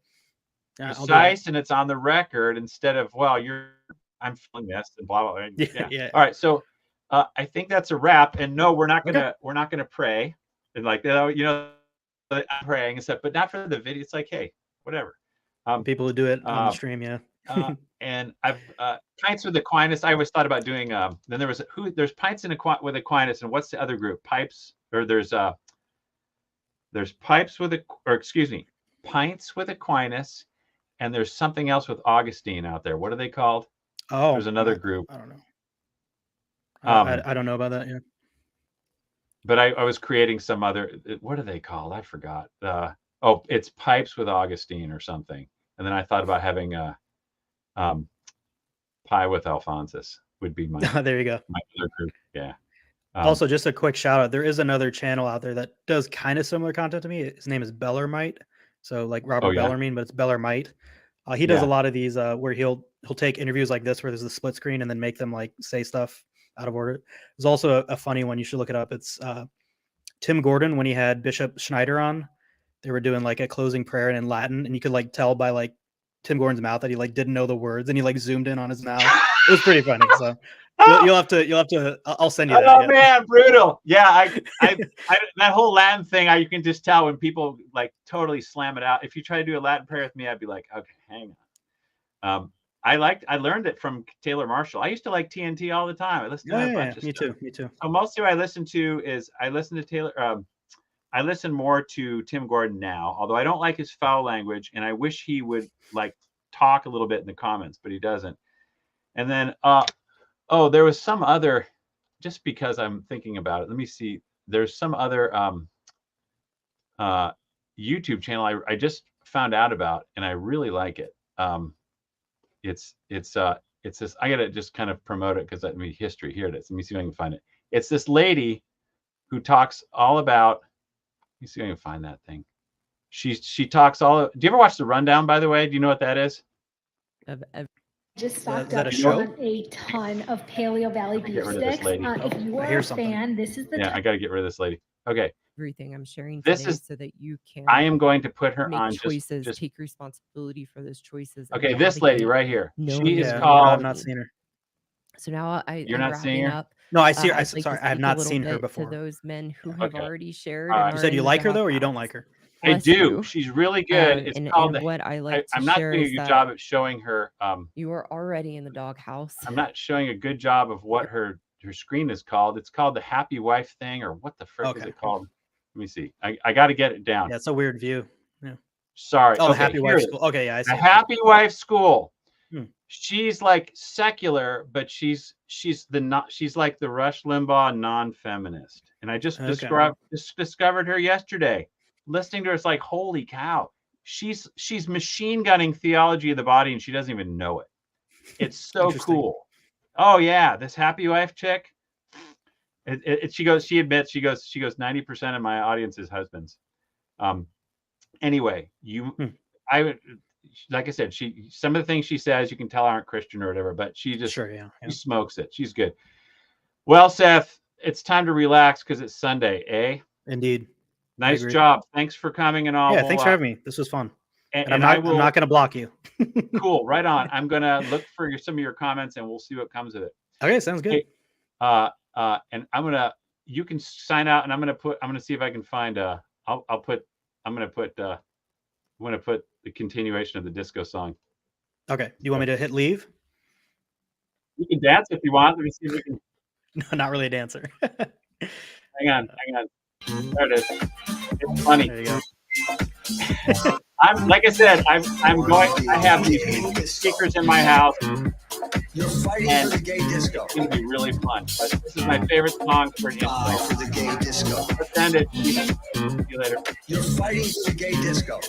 [SPEAKER 2] precise, and it's on the record instead of I'm feeling this and blah blah. Yeah. All right, so I think that's a wrap. And no, we're not gonna pray and I'm praying and stuff, but not for the video. It's like, hey, whatever.
[SPEAKER 3] People who do it on the stream,
[SPEAKER 2] and I've Pints with Aquinas. I always thought about doing. Then there's Pints with Aquinas, and what's the other group? Pipes, or there's Pints with Aquinas, and there's something else with Augustine out there. What are they called?
[SPEAKER 3] Oh,
[SPEAKER 2] there's another group.
[SPEAKER 3] I don't know. I don't know about that. Yeah.
[SPEAKER 2] But I was creating some other. What are they called? I forgot. It's Pipes with Augustine or something. And then I thought about having a Pie with Alphonsus would be my.
[SPEAKER 3] There you go.
[SPEAKER 2] My other group. Yeah.
[SPEAKER 3] Also, just a quick shout out. There is another channel out there that does kind of similar content to me. His name is Bellarmite. So like Robert Bellarmine, but it's Bellarmite. He does a lot of these where he'll take interviews like this where there's a split screen and then make them like say stuff out of order. There's also a funny one. You should look it up. It's Tim Gordon when he had Bishop Schneider on. They were doing like a closing prayer in Latin, and you could like tell by like Tim Gordon's mouth that he like didn't know the words, and he like zoomed in on his mouth. It was pretty funny. So you'll have to. I'll send you that.
[SPEAKER 2] Oh man, brutal. Yeah, I that whole Latin thing. You can just tell when people like totally slam it out. If you try to do a Latin prayer with me, I'd be like, okay, hang on. I learned it from Taylor Marshall. I used to like TNT all the time. I listened to a bunch of stuff.
[SPEAKER 3] Me too.
[SPEAKER 2] So mostly what I listen to Taylor. I listen more to Tim Gordon now, although I don't like his foul language, and I wish he would like talk a little bit in the comments, but he doesn't. And then, there was some other, just because I'm thinking about it. Let me see. There's some other YouTube channel I just found out about, and I really like it. It's this. I gotta just kind of promote it because history. Here it is. Let me see if I can find it. It's this lady who talks all about. Let me see if I can find that thing. She talks all. Do you ever watch The Rundown? By the way, do you know what that is?
[SPEAKER 5] Just stocked up on a ton of Paleo Valley beef sticks. If you are a fan, this is the
[SPEAKER 2] I got to get rid of this lady. Okay.
[SPEAKER 6] Everything I'm sharing
[SPEAKER 2] this
[SPEAKER 6] today
[SPEAKER 2] is
[SPEAKER 6] so that you can.
[SPEAKER 2] I am going to put her
[SPEAKER 6] make
[SPEAKER 2] on
[SPEAKER 6] choices.
[SPEAKER 2] Just
[SPEAKER 6] take responsibility for those choices.
[SPEAKER 2] Okay, this lady right here.
[SPEAKER 6] No,
[SPEAKER 2] she is called.
[SPEAKER 3] I've not seen her.
[SPEAKER 6] So now
[SPEAKER 2] You're
[SPEAKER 6] I'm
[SPEAKER 2] not seeing
[SPEAKER 6] wrapping
[SPEAKER 2] her?
[SPEAKER 6] up.
[SPEAKER 3] No, I see her.
[SPEAKER 6] I'd like
[SPEAKER 3] Sorry,
[SPEAKER 6] to
[SPEAKER 3] I have
[SPEAKER 6] speak a
[SPEAKER 3] not
[SPEAKER 6] little
[SPEAKER 3] seen her
[SPEAKER 6] bit
[SPEAKER 3] before.
[SPEAKER 6] to those men who have
[SPEAKER 2] Okay.
[SPEAKER 6] already shared
[SPEAKER 2] All
[SPEAKER 6] and
[SPEAKER 2] right.
[SPEAKER 3] You
[SPEAKER 6] are
[SPEAKER 3] said
[SPEAKER 6] in
[SPEAKER 3] you
[SPEAKER 6] the
[SPEAKER 3] like her though, or you don't
[SPEAKER 6] doghouse.
[SPEAKER 3] like her?
[SPEAKER 2] I
[SPEAKER 6] Bless
[SPEAKER 2] do.
[SPEAKER 6] you.
[SPEAKER 2] She's really good. It's called
[SPEAKER 6] And what I like to
[SPEAKER 2] I'm not
[SPEAKER 6] share
[SPEAKER 2] doing a
[SPEAKER 6] is
[SPEAKER 2] good
[SPEAKER 6] that
[SPEAKER 2] job at showing her.
[SPEAKER 6] you are already in the doghouse.
[SPEAKER 2] I'm not showing a good job of what her screen is called. It's called the Happy Wife thing, or what the frick is
[SPEAKER 3] Okay.
[SPEAKER 2] it called? Let me see. I got to get it down.
[SPEAKER 3] Yeah, it's a weird view. Yeah.
[SPEAKER 2] Sorry.
[SPEAKER 3] Oh, the
[SPEAKER 2] Okay,
[SPEAKER 3] Happy
[SPEAKER 2] here
[SPEAKER 3] Wife
[SPEAKER 2] it is.
[SPEAKER 3] School. Okay, yeah, I see.
[SPEAKER 2] The
[SPEAKER 3] it.
[SPEAKER 2] Happy Wife School.
[SPEAKER 3] Hmm.
[SPEAKER 2] She's like secular, but she's like the Rush Limbaugh non-feminist. And I just discovered her yesterday. Listening to her, it's like, holy cow. She's machine gunning theology of the body, and she doesn't even know it. It's so cool. Oh yeah, this Happy Wife chick. She admits 90% of my audience is husbands. Anyway, I would, like I said, some of the things she says you can tell aren't Christian or whatever, but she just she smokes it. She's good. Well, Seth, it's time to relax because it's Sunday, eh?
[SPEAKER 3] Indeed.
[SPEAKER 2] Nice job. Thanks for coming and all.
[SPEAKER 3] Yeah, thanks for having me. This was fun.
[SPEAKER 2] And
[SPEAKER 3] I'm not going to block you.
[SPEAKER 2] Cool. Right on. I'm going to look for some of your comments and we'll see what comes of it.
[SPEAKER 3] Okay, sounds good.
[SPEAKER 2] And you can sign out, and I'm going to see if I can find I'm going to put the continuation of the disco song.
[SPEAKER 3] Okay. You want me to hit leave?
[SPEAKER 2] You can dance if you want. Let me see if we can.
[SPEAKER 3] No, not really a dancer.
[SPEAKER 2] Hang on. There it is. It's funny.
[SPEAKER 3] There you go.
[SPEAKER 2] Like I said, I have these speakers in my house.
[SPEAKER 1] You're fighting
[SPEAKER 2] and
[SPEAKER 1] for the gay disco.
[SPEAKER 2] It's going to be really fun. But this is my favorite song for an intro.
[SPEAKER 1] For the gay disco.
[SPEAKER 2] Let's end it. See you later.
[SPEAKER 1] You're fighting for the gay disco.